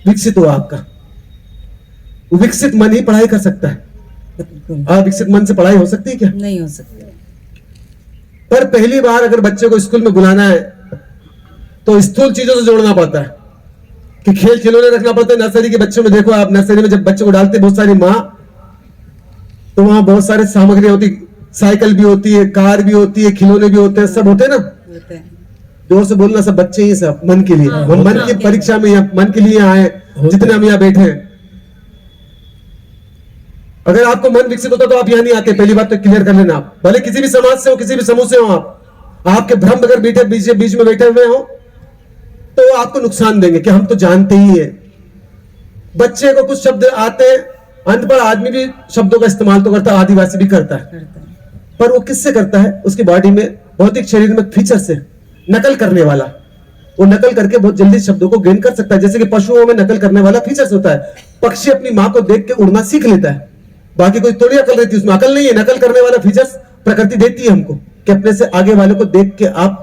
विकसित हो आपका। विकसित मन ही पढ़ाई कर सकता है। अविकसित मन से पढ़ाई हो सकती है क्या? नहीं हो सकती। पर पहली बार अगर बच्चे को स्कूल में बुलाना है तो स्थूल चीजों से जोड़ना पड़ता है कि खेल खिलौने रखना पड़ता है। नर्सरी के बच्चों में देखो आप, नर्सरी में जब बच्चे को डालते बहुत सारी माँ, तो वहां बहुत सारे सामग्री होती, साइकिल भी होती है, कार भी होती है, खिलौने भी होते हैं, सब होते हैं ना। होते हैं। जोर से बोलना, सब बच्चे ही सब मन के लिए। हम मन की परीक्षा में मन के लिए आए, जितने हम यहाँ बैठे हैं। अगर आपको मन विकसित होता तो आप यहाँ नहीं आते, पहली बात तो क्लियर कर लेना। आप भले किसी भी समाज से हो, किसी भी समूह से हो, आपके भ्रम अगर बीच में बैठे हुए हो तो आपको नुकसान देंगे कि हम तो जानते ही है। बच्चे को कुछ शब्द आते हैं, अनपढ़ आदमी भी शब्दों का इस्तेमाल तो करता है, आदिवासी भी करता है, पर वो किससे करता है? उसकी बॉडी में, भौतिक शरीर में फीचर से नकल करने वाला, वो नकल करके बहुत जल्दी शब्दों को गेन कर सकता है। जैसे कि पशुओं में नकल करने वाला फीचर्स होता है। पक्षी अपनी माँ को देख के उड़ना सीख लेता है, बाकी कोई थोड़ी अकल रहती है उसमें। अकल नहीं है, नकल करने वाला फीचर्स प्रकृति देती है हमको कि अपने से आगे वाले को देख के आप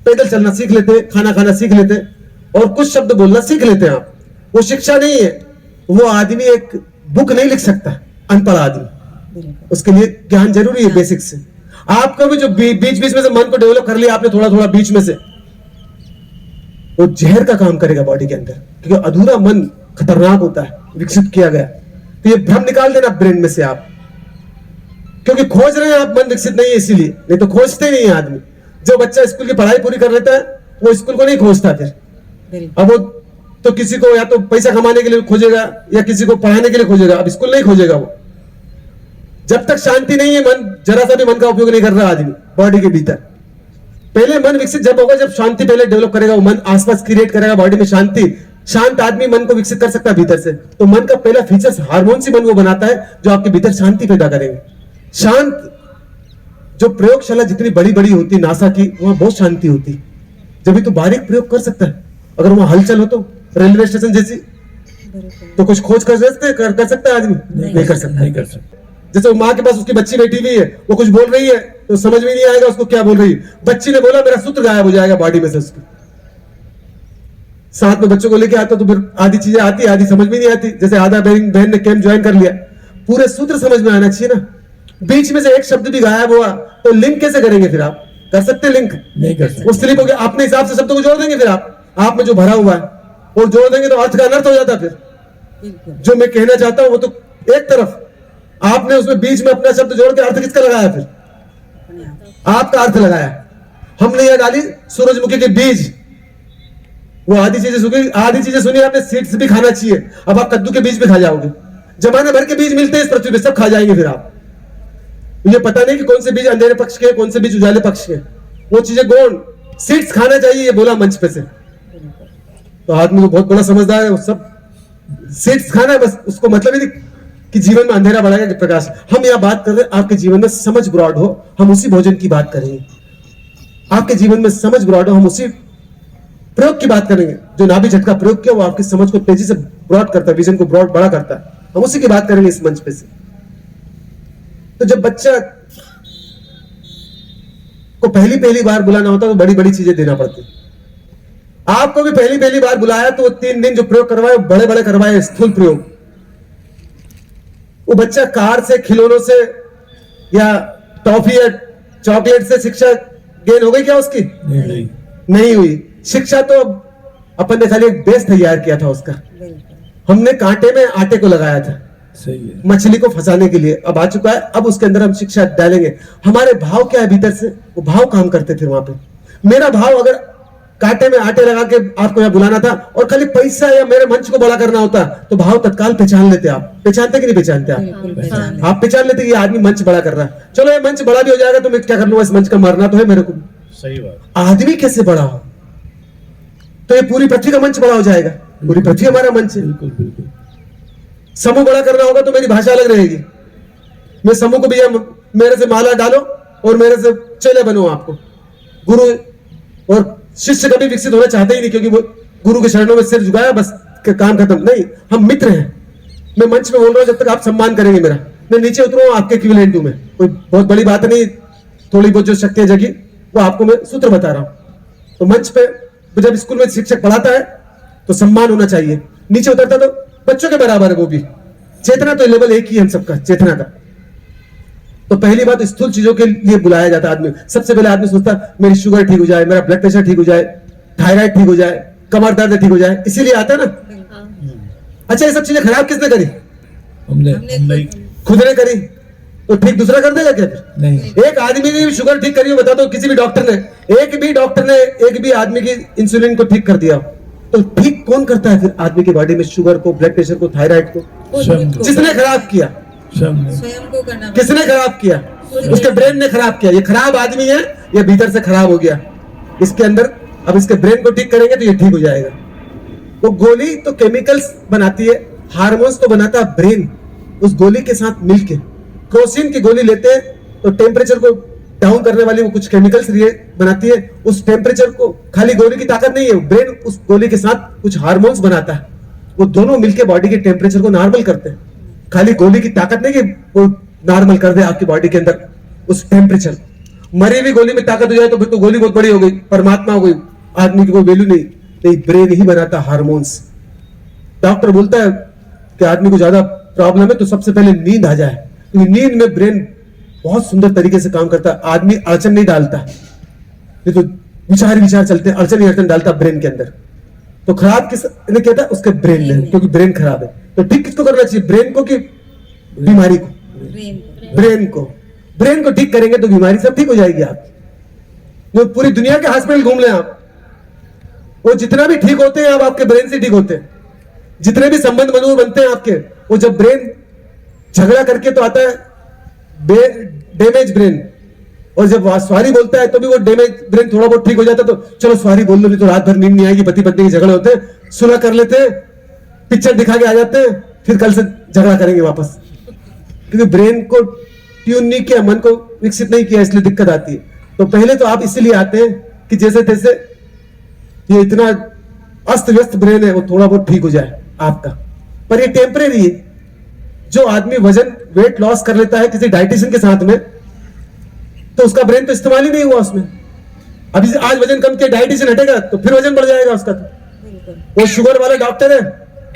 पैदल चलना सीख लेते हैं, खाना खाना सीख लेते हैं, और कुछ शब्द बोलना सीख लेते हैं आप। वो शिक्षा नहीं है। वो आदमी एक बुक नहीं लिख सकता, अनपढ़ आदमी, उसके लिए ज्ञान जरूरी है बेसिक से। आपको भी जो बीच बीच में से मन को डेवलप कर लिया आपने थोड़ा थोड़ा बीच में से, वो जहर का काम करेगा बॉडी के अंदर, क्योंकि अधूरा मन खतरनाक होता है, विकसित किया गया। तो ये भ्रम निकाल देना ब्रेन में से आप, क्योंकि खोज रहे हैं आप, मन विकसित नहीं है इसीलिए, नहीं तो खोजते नहीं है आदमी। जो बच्चा स्कूल की पढ़ाई पूरी कर लेता है वो स्कूल को नहीं खोजता फिर। अब वो तो किसी को या तो पैसा कमाने के लिए खोजेगा या किसी को पढ़ाने के लिए खोजेगा, अब स्कूल नहीं खोजेगा वो। जब तक शांति नहीं है, मन जरा सा भी मन का उपयोग नहीं कर रहा आदमी बॉडी के भीतर। पहले मन विकसित जब होगा, जब शांति पहले डेवलप करेगा, वो मन आसपास क्रिएट करेगा बॉडी में शांति। शांत आदमी मन को विकसित कर सकता है भीतर से। तो मन का पहला फीचर्स हार्मोन ही मन को बनाता है जो आपके भीतर शांति पैदा करेंगे। शांत जो प्रयोगशाला जितनी बड़ी बड़ी होती नासा की, वहां बहुत शांति होती, जब भी तो बारीक प्रयोग कर सकता है। अगर वहां हलचल हो तो रेलवे स्टेशन जैसी, तो कुछ खोज कर सकता है आदमी? नहीं कर सकता। जैसे माँ के पास उसकी बच्ची बैठी हुई है, वो कुछ बोल रही है तो समझ में नहीं आएगा उसको क्या बोल रही है। बच्ची ने बोला, मेरा सूत्र गायब हो जाएगा बॉडी में से उसकी। साथ में बच्चों को लेके आता तो फिर आधी चीजें आती, आधी समझ में नहीं आती। जैसे आधा बहन ने कैंप ज्वाइन कर लिया, पूरे सूत्र समझ में आना चाहिए ना। बीच में से एक शब्द भी गायब हुआ तो लिंक कैसे करेंगे? फिर आप कर सकते लिंक? नहीं कर सकते। वो स्लिप हो गया, अपने हिसाब से शब्दों को जोड़ देंगे। फिर आप में जो भरा हुआ है और जोड़ देंगे तो अर्थ का अनर्थ हो जाता है। फिर जो मैं कहना चाहता हूं वो तो एक तरफ, आपने उसमें बीच में अपना शब्द जोड़ के अर्थ किसका लगाया? फिर आपका अर्थ लगाया। हमने यह डाली सूरजमुखी के बीज, वो आधी चीजें सुनी आपने, सीड्स भी खाना चाहिए। अब आप कद्दू के बीज भी खा जाओगे। जमाने भर के बीज मिलते हैं इस पृथ्वी पे, सब खा जाएंगे फिर आप। ये पता नहीं कि कौन से बीज अंधेरे पक्ष के, कौन से बीज उजाले पक्ष के, वो चीजें गौण सीड्स खाना चाहिए, ये बोला मंच पे से। तो आदमी को बहुत बड़ा समझदार है, वो सब सीड्स खाना है बस, उसको मतलब ही नहीं कि जीवन में अंधेरा बढ़ाएगा कि प्रकाश। हम यहाँ बात कर रहे हैं आपके जीवन में समझ ब्रॉड हो, हम उसी भोजन की बात करेंगे। आपके जीवन में समझ ब्रॉड हो, हम उसी प्रयोग की बात करेंगे। जो नाभि झटका प्रयोग किया वो आपकी समझ को तेजी से ब्रॉड करता है, विजन को ब्रॉड बड़ा करता है। हम उसी की बात करेंगे इस मंच पे से। तो जब बच्चा को पहली बार बुलाना होता है तो बड़ी बड़ी चीजें देना पड़ती। आपको भी पहली बार बुलाया तो वो 3 दिन जो प्रयोग करवाए बड़े बड़े करवाए, स्थूल प्रयोग। वो बच्चा कार से, खिलौनों से या टॉफी या चॉकलेट से शिक्षा गेन हो गई क्या उसकी? नहीं हुई। शिक्षा तो अपन ने खाली एक बेस तैयार किया था उसका, हमने कांटे में आटे को लगाया था, सही है। मछली को फंसाने के लिए। अब आ चुका है, अब उसके अंदर हम शिक्षा डालेंगे। हमारे भाव क्या है भीतर से, वो भाव काम करते थे वहां पे। मेरा भाव अगर कांटे में आटे लगा के आपको यहाँ बुलाना था और खाली पैसा या मेरे मंच को बड़ा करना होता तो भाव तत्काल पहचान लेते। आप पहचानते कि नहीं पहचानते? आप पहचान लेते कि ये आदमी मंच बड़ा कर रहा है। चलो ये मंच बड़ा भी हो जाएगा तो मैं क्या कर लूंगा, इस मंच का मरना तो है मेरे को। सही बात। आदमी कैसे बड़ा हो तो ये पूरी पृथ्वी का मंच बड़ा हो जाएगा। पूरी पृथ्वी हमारा मंच है। बिल्कुल बिल्कुल। समूह बड़ा करना होगा तो मेरी भाषा अलग रहेगी। मैं समूह को भैया मेरे से माला डालो और मेरे से चेले बनो। आपको गुरु और शिष्य कभी विकसित होना चाहते ही नहीं, क्योंकि वो गुरु के चरणों में सिर झुकाया बस काम खत्म। नहीं, हम मित्र हैं। मैं मंच में बोल रहा हूं, जब तक आप सम्मान करेंगे मेरा, मैं नीचे उतरूंगा आपके इक्विवेलेंट हूं। मैं कोई बहुत बड़ी बात नहीं, थोड़ी बहुत जो शक्तियां जगी वो आपको मैं सूत्र बता रहा हूं। तो मंच पे जब स्कूल में शिक्षक पढ़ाता है तो सम्मान होना चाहिए। नीचे उतरता तो बच्चों के बराबर है वो भी। चेतना तो लेवल एक ही है हम सबका, चेतना का। तो पहली बात, स्थूल चीजों के लिए बुलाया जाता है आदमी। सबसे पहले आदमी सोचता मेरी शुगर ठीक हो जाए, मेरा ब्लड प्रेशर ठीक हो जाए, थायराइड ठीक हो जाए, कमर दर्द ठीक हो जाए, इसीलिए आता है ना। अच्छा, ये सब चीजें खराब किसने करी? हमने खुद ने करी। तो ठीक दूसरा कर देगा क्या फिर? नहीं। एक आदमी ने भी शुगर ठीक करी हो, बता दो किसी भी डॉक्टर ने, एक भी आदमी की इंसुलिन को ठीक कर दिया, तो ठीक कौन करता है फिर आदमी की बॉडी में शुगर को, ब्लड प्रेशर को, थायराइड को? जिसने खराब किया। स्वयं को करना। किसने खराब किया? उसके ब्रेन ने खराब किया। ये खराब आदमी है, ये भीतर से खराब हो गया। इसके अंदर अब इसके ब्रेन को ठीक करेंगे तो ये ठीक हो जाएगा। वो गोली तो केमिकल्स बनाती है, हार्मोन्स तो बनाता है ब्रेन। उस गोली के साथ मिलके क्रोसिन की गोली लेते हैं तो टेम्परेचर को डाउन करने वाली वो कुछ केमिकल्स बनाती है। उस टेम्परेचर को, खाली गोली की ताकत नहीं है, ब्रेन उस गोली के साथ कुछ हार्मोन्स बनाता है। वो दोनों मिलके बॉडी के टेम्परेचर को नॉर्मल करते हैं। खाली गोली की ताकत नहीं कि वो नॉर्मल कर दे आपकी बॉडी के अंदर उस टेम्परेचर। मरी हुई गोली में ताकत हो जाए तो फिर तो गोली बहुत बड़ी हो गई, परमात्मा हो गई, आदमी की कोई वैल्यू नहीं। ब्रेन ही बनाता हार्मोन्स। डॉक्टर बोलता है कि आदमी को ज्यादा प्रॉब्लम है तो सबसे पहले नींद आ जाए, क्योंकि नींद में ब्रेन बहुत सुंदर तरीके से काम करता है। आदमी अड़चन नहीं डालता, ये तो विचार चलते हैं, अड़चन डालता ब्रेन के अंदर। तो खराब किसने किया था? उसके ब्रेन ने, क्योंकि ब्रेन खराब है। तो ठीक किसको करना चाहिए, ब्रेन को कि बीमारी को? ब्रेन को। ब्रेन को ठीक करेंगे तो बीमारी सब ठीक हो जाएगी। आप जो पूरी दुनिया के हॉस्पिटल घूम लें आप, वो जितना भी ठीक होते हैं अब आपके ब्रेन से ठीक होते हैं। जितने भी संबंध मनोर बनते हैं आपके, वो जब ब्रेन झगड़ा करके तो आता है डैमेज ब्रेन, और जब सॉरी बोलता है तो भी वो डैमेज ब्रेन थोड़ा बहुत ठीक हो जाता है। तो चलो सॉरी बोल लो, नहीं तो रात भर नींद नहीं आएगी, पति पत्नी के झगड़े होते हैं, सुलह कर लेते हैं, पिक्चर दिखा के आ जाते हैं, फिर कल से झगड़ा करेंगे वापस, क्योंकि ब्रेन को ट्यून नहीं किया, मन को विकसित नहीं किया, इसलिए दिक्कत आती है। तो पहले तो आप इसीलिए आते हैं कि जैसे तैसे ये इतना अस्त व्यस्त ब्रेन है वो थोड़ा बहुत ठीक हो जाए आपका। पर ये टेम्परेरी है। जो आदमी वेट लॉस कर लेता है किसी डाइटिशियन के साथ में, तो उसका ब्रेन तो इस्तेमाल ही नहीं हुआ उसमें। अभी आज वजन कम किया, डाइटिशियन हटेगा तो फिर वजन बढ़ जाएगा उसका। तो वो शुगर वाला डॉक्टर है,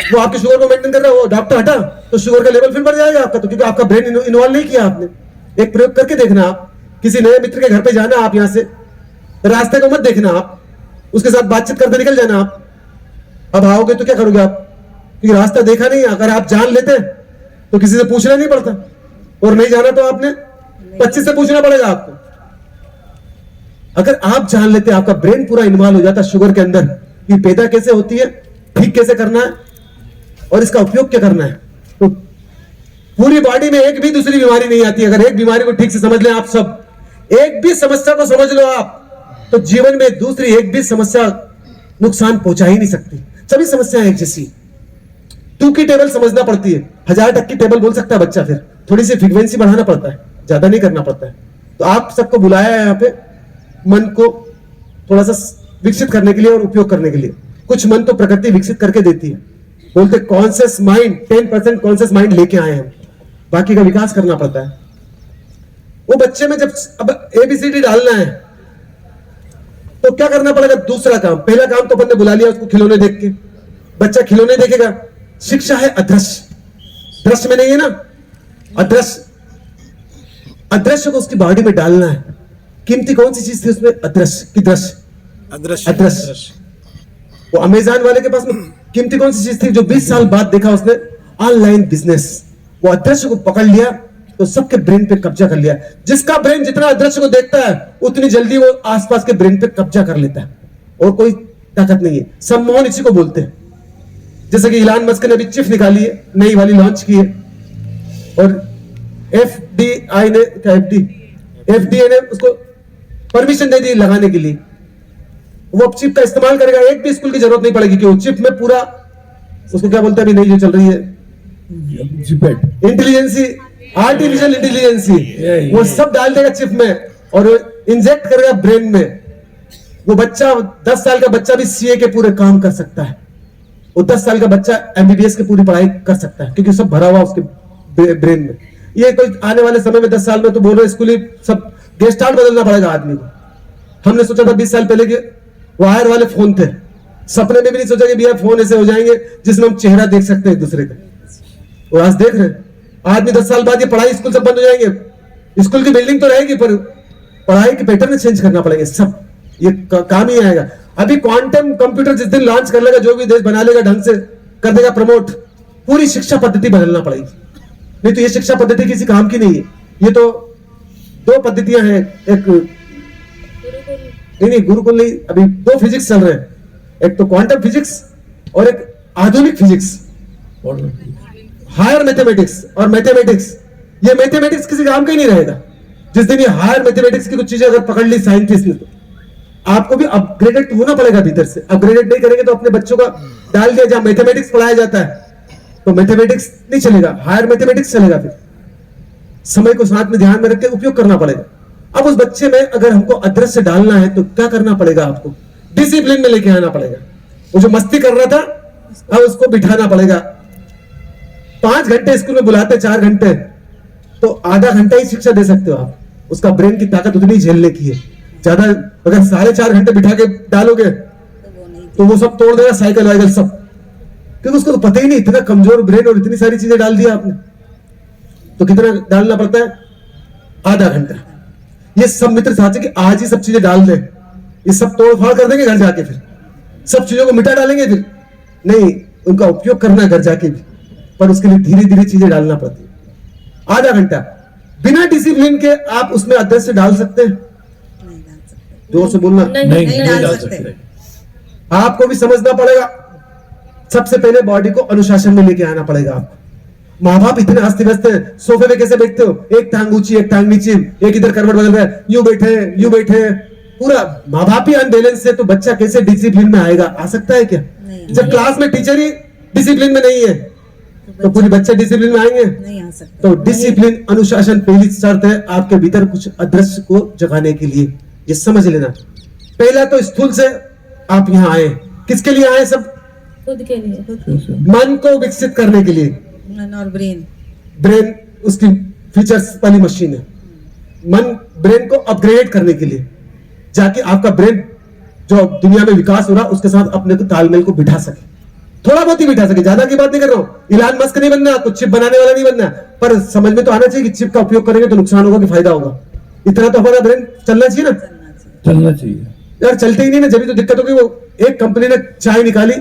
वो आपकी शुगर को मेंटेन कर रहा है, वो डॉक्टर हटा तो शुगर का लेवल फिर बढ़ जाएगा आपका। तो क्योंकि आपका ब्रेन इन्वॉल्व नहीं किया आपने। एक प्रयोग करके देखना, आप किसी नए मित्र के घर पे जाना, आप यहाँ से रास्ते को मत देखना, आप उसके साथ बातचीत करते निकल जाना। आप अब आओगे तो क्या करोगे आप, क्योंकि रास्ता देखा नहीं। अगर आप जान लेते तो किसी से पूछना नहीं पड़ता, और नहीं जाना तो आपने 25 से पूछना पड़ेगा आपको। अगर आप जान लेते, आपका ब्रेन पूरा इन्वॉल्व हो जाता शुगर के अंदर, ये पैदा कैसे होती है, ठीक कैसे करना है और इसका उपयोग क्या करना है, तो पूरी बॉडी में एक भी दूसरी बीमारी नहीं आती। अगर एक बीमारी को ठीक से समझ लें आप सब, एक भी समस्या को समझ लो आप, तो जीवन में दूसरी एक भी समस्या नुकसान पहुंचा ही नहीं सकती। सभी समस्याएं एक जैसी। 2 की टेबल समझना पड़ती है, 1000 तक की टेबल बोल सकता है बच्चा, फिर थोड़ी सी फ्रीक्वेंसी बढ़ाना पड़ता है, ज्यादा नहीं करना पड़ता है। तो आप सबको बुलाया है यहाँ पे मन को थोड़ा सा विकसित करने के लिए और उपयोग करने के लिए। कुछ मन तो प्रकृति विकसित करके देती है, बोलते कॉन्शियस माइंड, 10% कॉन्शियस माइंड लेके आए हम, बाकी का विकास करना पड़ता है। वो बच्चे में जब अब ABCD डालना है तो क्या करना पड़ेगा? दूसरा काम। पहला काम तो अपन ने बुला लिया उसको खिलौने देख के, बच्चा खिलौने देखेगा। शिक्षा है अदृश्य, दृश्य में नहीं है ना, अदृश्य। अदृश्य को उसकी बॉडी में डालना है। कीमती कौन सी चीज थी उसमें? अदृश्य की दृश्य, अदृश्य। वो अमेज़न वाले के पास में कीमती कौन सी चीज थी जो 20 साल बाद देखा उसने? Online business. वो अदृश्य को पकड़ लिया तो सबके ब्रेन पे कब्जा कर लिया। जिसका ब्रेन जितना अदृश्य को देखता है उतनी जल्दी वो आसपास के ब्रेन पे कब्जा कर लेता है, और कोई ताकत नहीं है। सम्मोहन इसी को बोलते हैं। जैसे कि इलान मस्क ने अभी चिप निकाली है, नई वाली लॉन्च की है, और FDA ने उसको परमिशन दे दी लगाने के लिए। वो चिप का इस्तेमाल करेगा, एक भी स्कूल की जरूरत नहीं पड़ेगी कि वो चिप में पूरा, उसको क्या बोलते हैं अभी नई जो चल रही है, इंटेलिजेंसी, आर्टिफिशियल इंटेलिजेंसी, वो सब डाल देगा चिप में और इंजेक्ट करेगा ब्रेन में। वो बच्चा 10 साल का बच्चा भी CA के पूरे काम कर सकता है। वो 10 साल का बच्चा MBBS की पूरी पढ़ाई कर सकता है, क्योंकि सब भरा हुआ उसके ब्रेन में। ये कोई आने वाले समय में 10 साल में तो बोल रहे स्कूल ही सब गेस्टार्ट बदलना पड़ेगा आदमी को। हमने सोचा था 20 साल पहले के वायर वाले फोन थे, सपने में भी नहीं सोचा कि भैया फोन ऐसे हो जाएंगे जिसमें हम चेहरा देख सकते हैं एक दूसरे का। और आज देख रहे हैं आदमी 10 साल बाद ये पढ़ाई स्कूल सब बंद हो जाएंगे। स्कूल की बिल्डिंग तो रहेगी पर पढ़ाई के पैटर्न चेंज करना पड़ेगा, सब ये काम ही आएगा। अभी क्वांटम कंप्यूटर जिस दिन लॉन्च कर लेगा, जो भी देश बना लेगा ढंग से कर देगा प्रमोट, पूरी शिक्षा पद्धति बदलना पड़ेगी। नहीं तो ये शिक्षा पद्धति किसी काम की नहीं है। ये तो 2 पद्धतियां हैं, एक नहीं गुरुकुल नहीं, अभी 2 फिजिक्स चल रहे हैं, एक तो क्वांटम फिजिक्स और एक आधुनिक फिजिक्स, हायर मैथमेटिक्स और मैथमेटिक्स। ये मैथमेटिक्स किसी काम का ही नहीं रहेगा। जिस दिन ये हायर मैथमेटिक्स की कुछ चीजें अगर पकड़ ली साइंटिस्ट ने, तो आपको भी अपग्रेडेड होना पड़ेगा भीतर से। अपग्रेडेड नहीं करेंगे तो अपने बच्चों का डाल दिया जहां मैथमेटिक्स पढ़ाया जाता है तो मैथमेटिक्स नहीं चलेगा, हायर मैथमेटिक्स चलेगा। फिर समय को साथ में ध्यान में रख के उपयोग करना पड़ेगा। अब उस बच्चे में अगर हमको अदृश्य डालना है तो क्या करना पड़ेगा? आपको डिसिप्लिन में लेके आना पड़ेगा। वो जो मस्ती कर रहा था अब उसको बिठाना पड़ेगा। 5 घंटे स्कूल में बुलाते, 4 घंटे, तो आधा घंटा ही शिक्षा दे सकते हो आप। उसका ब्रेन की ताकत उतनी झेलने की है। ज्यादा अगर 4.5 घंटे बिठा के डालोगे तो वो सब तोड़ देगा, साइकिल वाइकल सब, क्योंकि उसको तो पता ही नहीं। इतना कमजोर ब्रेन और इतनी सारी चीजें डाल दिया आपने। तो कितना डालना पड़ता है? आधा घंटा। ये सब मित्र चाहते कि आज ही सब चीजें डाल दे, ये सब तोड़ फाड़ कर देंगे घर जाके, फिर सब चीजों को मिटा डालेंगे। फिर नहीं, उनका उपयोग करना है घर जाके भी, पर उसके लिए धीरे धीरे चीजें डालना पड़ती है। आधा घंटा बिना डिसिप्लिन के आप उसमें अदृश्य डाल सकते हैं? जोर से बोलना। नहीं डाल सकते। आपको भी समझना पड़ेगा। सबसे पहले बॉडी को अनुशासन में लेके आना पड़ेगा आपको। माँ बाप इतने अस्त व्यस्त हैं, सोफे पे कैसे बैठते हो? एक टांग ऊंची, एक टांग नीचे, एक इधर करवट बदल रहा है, यूं बैठे पूरा माँ बाप ही अनबैलेंस है, तो बच्चा कैसे डिसिप्लिन में आएगा? आ सकता है क्या? जब क्लास में टीचर ही डिसिप्लिन में नहीं है तो पूरे बच्चे डिसिप्लिन में आएंगे? नहीं आ सकते। तो डिसिप्लिन, अनुशासन पहली शर्त है आपके भीतर कुछ अदृश्य को जगाने के लिए। ये समझ लेना। पहला तो स्थूल से आप यहाँ आए, किसके लिए आए? सब खुद के लिए, मन को विकसित करने के लिए। मन और ब्रेन उसकी फीचर्स वाली मशीन है। मन ब्रेन को अपग्रेड करने के लिए, जाके आपका ब्रेन जो दुनिया में विकास हो रहा उसके साथ अपने को तालमेल को बिठा सके, थोड़ा बहुत ही बिठा सके। ज्यादा की बात नहीं कर रहा हूं। इलान मस्क नहीं बनना, कुछ चिप बनाने वाला नहीं बनना, पर समझ में तो आना चाहिए कि चिप का उपयोग करेंगे तो नुकसान होगा कि फायदा होगा। इतना तो हमारा ब्रेन चलना चाहिए ना। चलना चाहिए यार चलते ही नहीं ना, जब तो दिक्कत होगी। वो एक कंपनी ने चाय निकाली,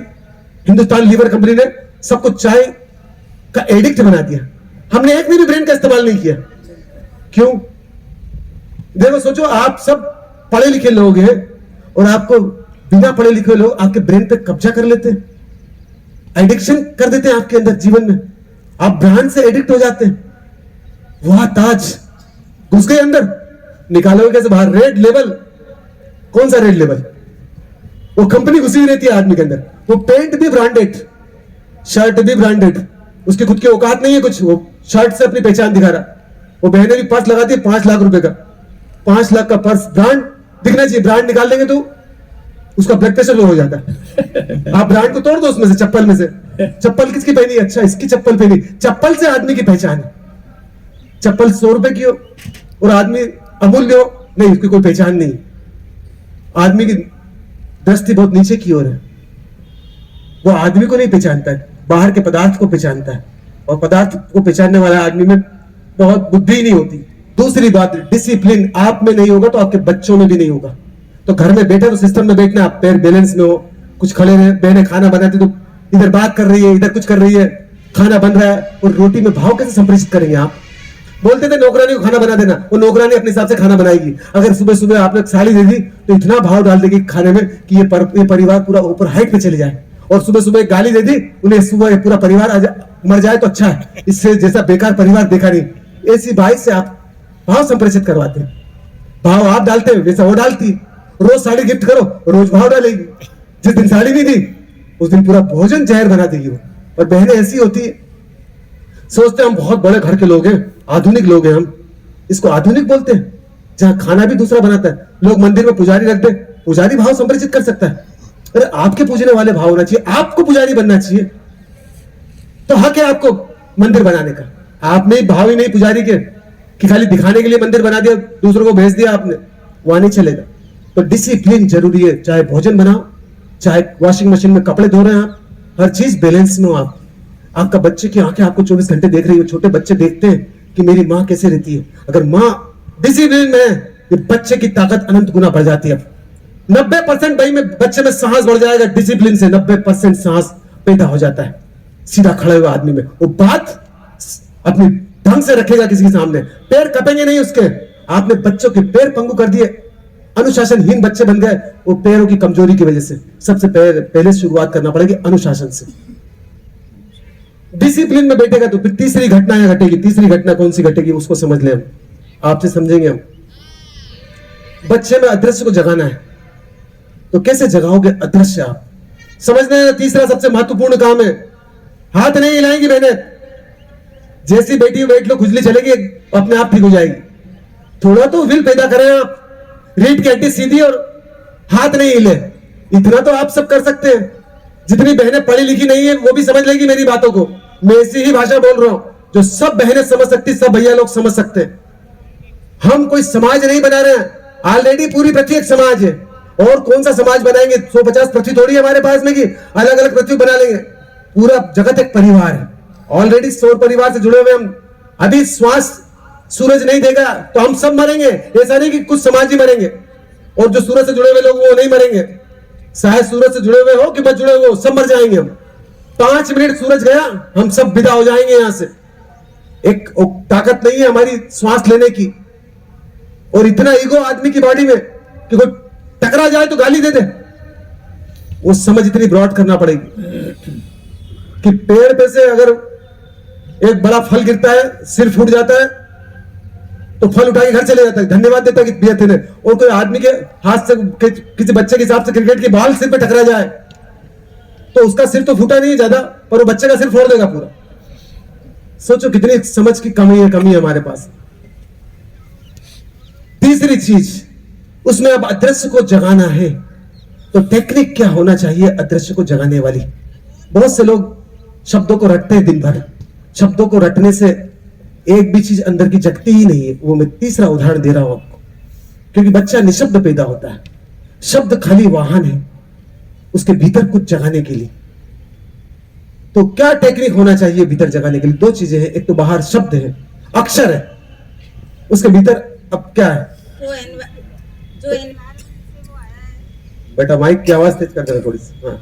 हिंदुस्तान लीवर कंपनी ने सबको चाय का एडिक्ट बना दिया। हमने एक भी ब्रेन का इस्तेमाल नहीं किया। क्यों? देखो सोचो, आप सब पढ़े लिखे लोग हैं और आपको बिना पढ़े लिखे लोग आपके ब्रेन पे कब्जा कर लेते हैं, एडिक्शन कर देते हैं आपके अंदर जीवन में। आप ब्रांड से एडिक्ट हो जाते हैं। वह ताज घुस गए अंदर, निकालोगे कैसे बाहर? Red level. कौन सा रेड लेवल? वो कंपनी घुसी हुई रहती है आदमी के अंदर, वो पैंट भी ब्रांडेड, शर्ट भी ब्रांडेड, उसकी खुद की औकात नहीं है कुछ, वो शर्ट से अपनी पहचान दिखा रहा। वो बहनें भी पर्स लगाती है 5 लाख रुपए का, 5 लाख का पर्स, ब्रांड दिखना चाहिए, ब्रांड निकाल देंगे तो उसका ब्लड प्रेशर लो हो जाता है। आप ब्रांड को तोड़ दो उसमें से, चप्पल में से, चप्पल किसकी पहनी? अच्छा इसकी चप्पल पहनी, चप्पल से आदमी की पहचान है। चप्पल 100 रुपए की हो और आदमी अमूल्य हो, नहीं, उसकी कोई पहचान नहीं। आदमी की दृष्टि बहुत नीचे की ओर है, वो आदमी को नहीं पहचानता है, बाहर के पदार्थ को पहचानता है, और पदार्थ को पहचानने वाला आदमी में बहुत बुद्धि नहीं होती। दूसरी बात, डिसिप्लिन आप में नहीं होगा तो आपके बच्चों में भी नहीं होगा। तो घर में बैठे तो सिस्टम में बैठना, आप पैर बैलेंस में हो, कुछ खड़े रहे, बहनें खाना बनाती तो इधर बात कर रही है, इधर कुछ कर रही है, खाना बन रहा है, और रोटी में भाव कैसे संप्रेषित करेंगे आप? बोलते थे नौकरानी को खाना बना देना, वो नौकरानी अपने हिसाब से खाना बनाएगी। अगर सुबह सुबह आपने साड़ी दे दी तो इतना भाव डाल देगी खाने में कि ये परिवार पूरा ऊपर हाइट पे चले जाए। और सुबह सुबह एक गाली दे दी, उन्हें सुबह पूरा परिवार मर जाए तो अच्छा है, इससे जैसा बेकार परिवार देखा नहीं। ऐसी भाई से आप भाव संप्रेषित करवाते हैं, भाव आप डालते हैं वैसा वो डालती। रोज साड़ी गिफ्ट करो, रोज भाव डालेगी। जिस दिन साड़ी नहीं दी उस दिन पूरा भोजन जहर बना देगी वो। और बहनें ऐसी होती है, सोचते हम बहुत बड़े घर के लोग हैं, आधुनिक लोग हैं, हम इसको आधुनिक बोलते हैं, जहां खाना भी दूसरा बनाता है। लोग मंदिर में पुजारी रख दे, पुजारी भाव संप्रेषित कर सकता है। अरे आपके पूजने वाले भाव होना चाहिए, आपको पुजारी बनना चाहिए, तो हक है आपको मंदिर बनाने का। आप में भाव ही नहीं पुजारी के कि खाली दिखाने के लिए मंदिर बना दिया, दूसरों को भेज दिया आपने, वहां नहीं चलेगा। तो डिसिप्लिन जरूरी है, चाहे भोजन बनाओ, चाहे वॉशिंग मशीन में कपड़े धो रहे हैं आप, हर चीज बैलेंस में हो आप। आपका बच्चे की आंखें आपको 24 घंटे देख रही है, छोटे बच्चे देखते हैं कि मेरी माँ कैसे रहती है। अगर माँ डिसिप्लिन में है, तो बच्चे की ताकत अनंत गुना बढ़ जाती है। 90% भाई में बच्चे में साहस बढ़ जाएगा, डिसिप्लिन से 90% साहस पैदा हो जाता है सीधा खड़े हुए आदमी में। वो बात अपनी ढंग से रखेगा किसी के सामने, पैर कपेंगे नहीं उसके। आपने बच्चों के पैर पंगु कर दिए, अनुशासनहीन बच्चे बन गए, वो पैरों की कमजोरी की वजह से। सबसे पहले शुरुआत करना पड़ेगी अनुशासन से। डिसिप्लिन में बैठेगा तो फिर तीसरी घटना यहां घटेगी। तीसरी घटना कौन सी घटेगी उसको समझ ले, हम आपसे समझेंगे। हम बच्चे में अदृश्य को जगाना है, तो कैसे जगाओगे अदृश्य? आप समझने, तीसरा सबसे महत्वपूर्ण काम है, हाथ नहीं हिलाएंगी बहनें। जैसी बैठी बैठ लो, खुजली चलेगी, अपने आप ठीक हो जाएगी। थोड़ा तो विल पैदा करें आप, रीढ़ की हड्डी सीधी और हाथ नहीं हिले, इतना तो आप सब कर सकते हैं। जितनी बहनें पढ़ी लिखी नहीं है वो भी समझ लेगी मेरी बातों को, मैं ऐसी ही भाषा बोल रहा हूं जो सब बहनें समझ सकती, सब भैया लोग समझ सकते हैं। हम कोई समाज नहीं बना रहे हैं, ऑलरेडी पूरी पृथ्वी एक समाज है। और कौन सा समाज बनाएंगे? 150 पृथ्वी थोड़ी है हमारे पास में कि अलग अलग पृथ्वी बना लेंगे। पूरा जगत एक परिवार है, ऑलरेडी सौर परिवार से जुड़े हुए हम। अभी श्वास सूरज नहीं देगा तो हम सब मरेंगे, ऐसा नहीं कि कुछ समाज ही मरेंगे और जो सूरज से जुड़े हुए लोग वो नहीं मरेंगे। शायद सूरज से जुड़े हुए हो कि मत जुड़े हुए हो, सब मर जाएंगे हम। 5 मिनट सूरज गया, हम सब विदा हो जाएंगे यहां से। एक ताकत नहीं है हमारी सांस लेने की, और इतना ईगो आदमी की बॉडी में कि कोई टकरा जाए तो गाली दे दे। वो समझ इतनी ब्रॉड करना पड़ेगी कि पेड़ पे से अगर एक बड़ा फल गिरता है, सिर फूट जाता है, तो फल उठा के घर चले जाता है, धन्यवाद देता है कि दिया तेने। और कोई आदमी के हाथ से, किसी बच्चे के हिसाब से क्रिकेट की बॉल सिर पे टकरा जाए तो उसका सिर तो फूटा नहीं है ज्यादा, पर वो बच्चे का सिर फोड़ देगा पूरा। सोचो कितनी समझ की कमी है हमारे पास। तीसरी चीज, उसमें अब अदृश्य को जगाना है, तो टेक्निक क्या होना चाहिए अदृश्य को जगाने वाली? बहुत से लोग शब्दों को रटते हैं दिन भर, शब्दों को रटने से एक भी चीज अंदर की जगती ही नहीं है। वो मैं तीसरा उदाहरण दे रहा हूं आपको, क्योंकि बच्चा निशब्द पैदा होता है, शब्द खाली वाहन है उसके भीतर कुछ जगाने के लिए। तो क्या टेक्निक होना चाहिए भीतर जगाने के लिए? 2 चीजें हैं, एक तो बाहर शब्द है, अक्षर है, उसके भीतर अब क्या है? जो environment से वो आया है। बेटा माइक की आवाज तेज कर देना थोड़ी सी। हाँ,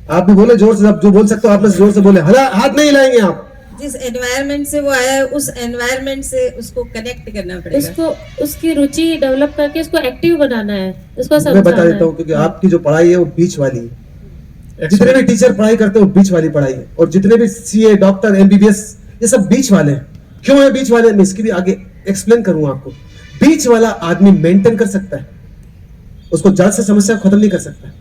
आप भी बोले जोर से, आप जो बोल सकते हो आप जोर से बोले, हाथ नहीं हिलाएंगे आप। जिस एनवायरनमेंट से वो आया है उस एनवायरनमेंट से उसको कनेक्ट करना पड़ेगा, उसको उसकी रुचि डेवलप करके उसको एक्टिव बनाना है, उसको समझाना मैं बता देता हूँ, क्योंकि आपकी जो पढ़ाई है वो बीच वाली है। जितने भी टीचर पढ़ाई करते हैं वो बीच वाली पढ़ाई है, और जितने भी सीए, डॉक्टर, एमबीबीएस, ये सब बीच वाले हैं। क्यों है बीच वाले? मैं इसकी भी आगे एक्सप्लेन करूंगा आपको। बीच वाला आदमी मेंटेन कर सकता है, उसको जड़ से समस्या को खत्म नहीं कर सकता।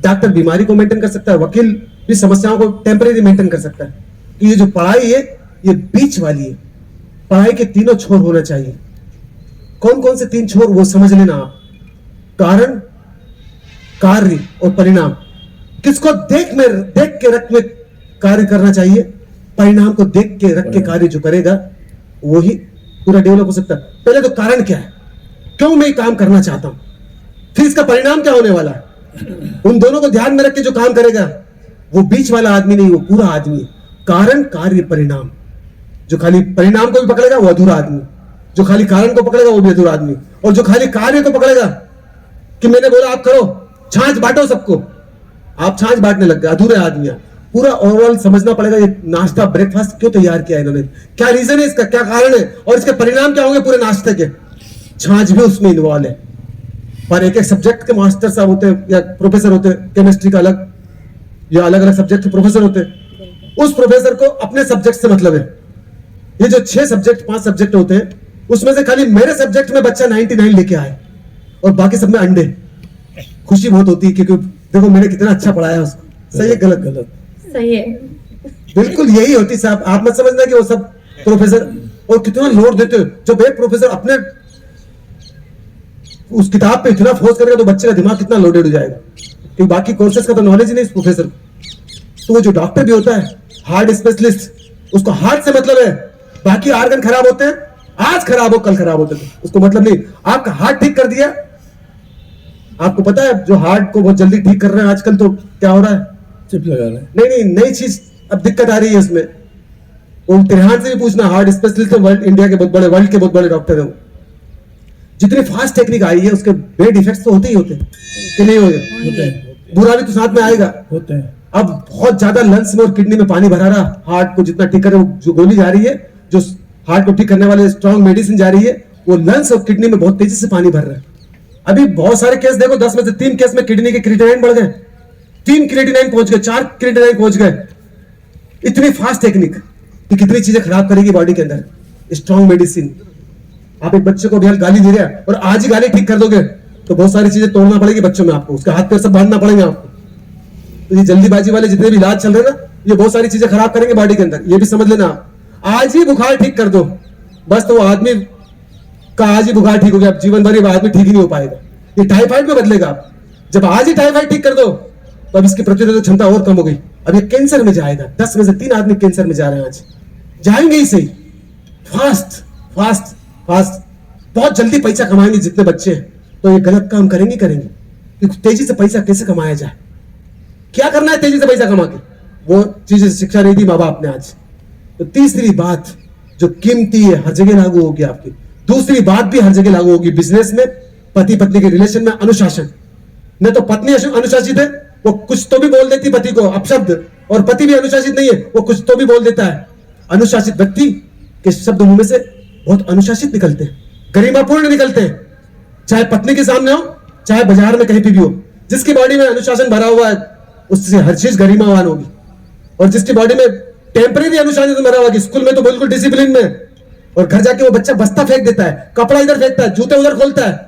डॉक्टर बीमारी को मेंटेन कर सकता है, वकील भी समस्याओं को टेम्परेरी मेंटेन कर सकता है। कि ये जो पढ़ाई है ये बीच वाली है, पढ़ाई के तीनों छोर होना चाहिए। कौन कौन से तीन छोर वो समझ लेना आप। कारण, कार्य और परिणाम। किसको देख के रख में कार्य करना चाहिए, परिणाम को देख के रख के कार्य जो करेगा वो ही पूरा डेवलप हो सकता है। पहले तो कारण क्या है, क्यों मैं ये काम करना चाहता हूं, फिर इसका परिणाम क्या होने वाला है। उन दोनों को ध्यान में रख के जो काम करेगा वो बीच वाला आदमी नहीं, वो पूरा आदमी है। कारण, कार्य, परिणाम। जो खाली परिणाम को भी पकड़ेगा वो अधूरा आदमी, जो खाली कारण को पकड़ेगा वो भी अधूरा आदमी, और जो खाली कार्य को पकड़ेगा कि मैंने बोला आप करो, छाछ बांटो सबको, आप छाछ बांटने लग गए, अधूरे आदमी। पूरा ओवरऑल समझना पड़ेगा ये नाश्ता ब्रेकफास्ट क्यों तैयार किया इन्होंने, क्या रीजन है इसका, क्या कारण है, और इसके परिणाम क्या होंगे पूरे नाश्ते के। छाछ भी उसमें इन्वॉल्व है। और एक एक सब्जेक्ट के मास्टर साहब होते हैं या प्रोफेसर होते हैं, केमिस्ट्री का अलग या अलग अलग सब्जेक्ट के प्रोफेसर होते हैं। उस प्रोफेसर को अपने सब्जेक्ट से मतलब है। ये जो 6 सब्जेक्ट 5 सब्जेक्ट होते हैं उसमें से खाली मेरे सब्जेक्ट में बच्चा 99 लेके आए और बाकी सब में अंडे। खुशी बहुत होती है क्योंकि देखो मैंने कितना अच्छा पढ़ाया उसको। सही है गलत? गलत सही है। बिल्कुल यही होती साहब। आप मत समझना कि वो सब प्रोफेसर और कितना लोड देते हो। जब एक प्रोफेसर अपने उस किताब पे इतना फोर्स करेगा तो बच्चे का दिमाग कितना लोडेड हो जाएगा, क्योंकि बाकी कोर्सेज का तो नॉलेज ही नहीं इस प्रोफेसर को। तो वो जो डॉक्टर भी होता है हार्ट स्पेशलिस्ट, उसको हार्ट से मतलब है। बाकी आर्गन खराब होते हैं, आज खराब हो कल खराब होते थे, उसको मतलब नहीं। आपका हार्ट ठीक कर दिया, आपको पता है जो हार्ट को बहुत जल्दी ठीक कर रहे हैं आजकल, तो क्या हो रहा है, चिप लगा रहे हैं। नहीं नई चीज अब दिक्कत आ रही है इसमें। वो तिरहान से भी पूछना, हार्ट स्पेशलिस्ट वर्ल्ड इंडिया के बहुत बड़े, वर्ल्ड के बहुत बड़े डॉक्टर हैं। जितनी फास्ट टेक्निक आई है उसके बेड इफेक्ट्स तो होते ही होते हैं कि नहीं होते, बुरा भी तो साथ में आएगा। होते हैं। अब बहुत ज्यादा लंग्स में और किडनी में पानी भरा रहा, हार्ट को जितना ठीक करे, जो गोली जा रही है, जो हार्ट को ठीक करने वाले स्ट्रॉन्ग मेडिसिन जा रही है, वो लंग्स और किडनी में बहुत तेजी से पानी भर रहा है। अभी बहुत सारे केस देखो, 10 में से 3 केस में किडनी के क्रिएटिनिन बढ़ गए, 3 क्रिएटिनिन पहुंच गए, 4 क्रिएटिनिन पहुंच गए। इतनी फास्ट टेक्निक कि कितनी चीजें खराब करेगी बॉडी के अंदर। Strong medicine. आप एक बच्चे को भी गाली दे रहे हैं और आज ही गाली ठीक कर दोगे तो बहुत सारी चीजें तोड़ना पड़ेगी बच्चों में, आपको उसके हाथ पैर सब बांधना पड़ेंगे आपको। तो ये जल्दीबाजी वाले जितने भी इलाज चल रहे हैं ना, ये बहुत सारी चीजें खराब करेंगे बॉडी के अंदर, ये भी समझ लेना आप। आज ही बुखार ठीक कर दो बस, तो वो आदमी का आज ही बुखार ठीक हो गया, अब जीवन भर आदमी ठीक ही नहीं हो पाएगा। ये टाइफाइड में बदलेगा। आप जब आज ही टाइफाइड ठीक कर दो तो अब इसकी प्रतिरोधक क्षमता और कम हो गई, अब ये कैंसर में जाएगा। 10 में से 3 आदमी कैंसर में जा रहे हैं, आज जाएंगे ही सही। फास्ट फास्ट फास्ट, बहुत जल्दी पैसा कमाएंगे जितने बच्चे हैं, तो ये गलत काम करेंगे कि तेजी से पैसा कैसे कमाया जाए, क्या करना है तेजी से पैसा कमा के, वो चीजें शिक्षा नहीं दी माँ बाप ने आज। तो तीसरी बात जो कीमती है हर जगह लागू होगी आपकी। दूसरी बात भी हर जगह लागू होगी, बिजनेस में, पति पत्नी के रिलेशन में, अनुशासन। न तो पत्नी अनुशासित है, वो कुछ तो भी बोल देती पति को अपशब्द, और पति भी अनुशासित नहीं है, वो कुछ तो भी बोल देता है। अनुशासित व्यक्ति के शब्द मुंह में से बहुत अनुशासित निकलते हैं, गरिमापूर्ण निकलते हैं, चाहे पत्नी के सामने हो चाहे बाजार में कहीं भी हो। जिसकी बॉडी में अनुशासन भरा हुआ है उससे हर चीज गरिमावान होगी, और जिसकी बॉडी में टेम्परेरी अनुशासन भरा हुआ है, स्कूल में तो बिल्कुल डिसिप्लिन में, और घर जाके वो बच्चा बस्ता फेंक देता है, कपड़ा इधर फेंकता है, जूते उधर खोलता है,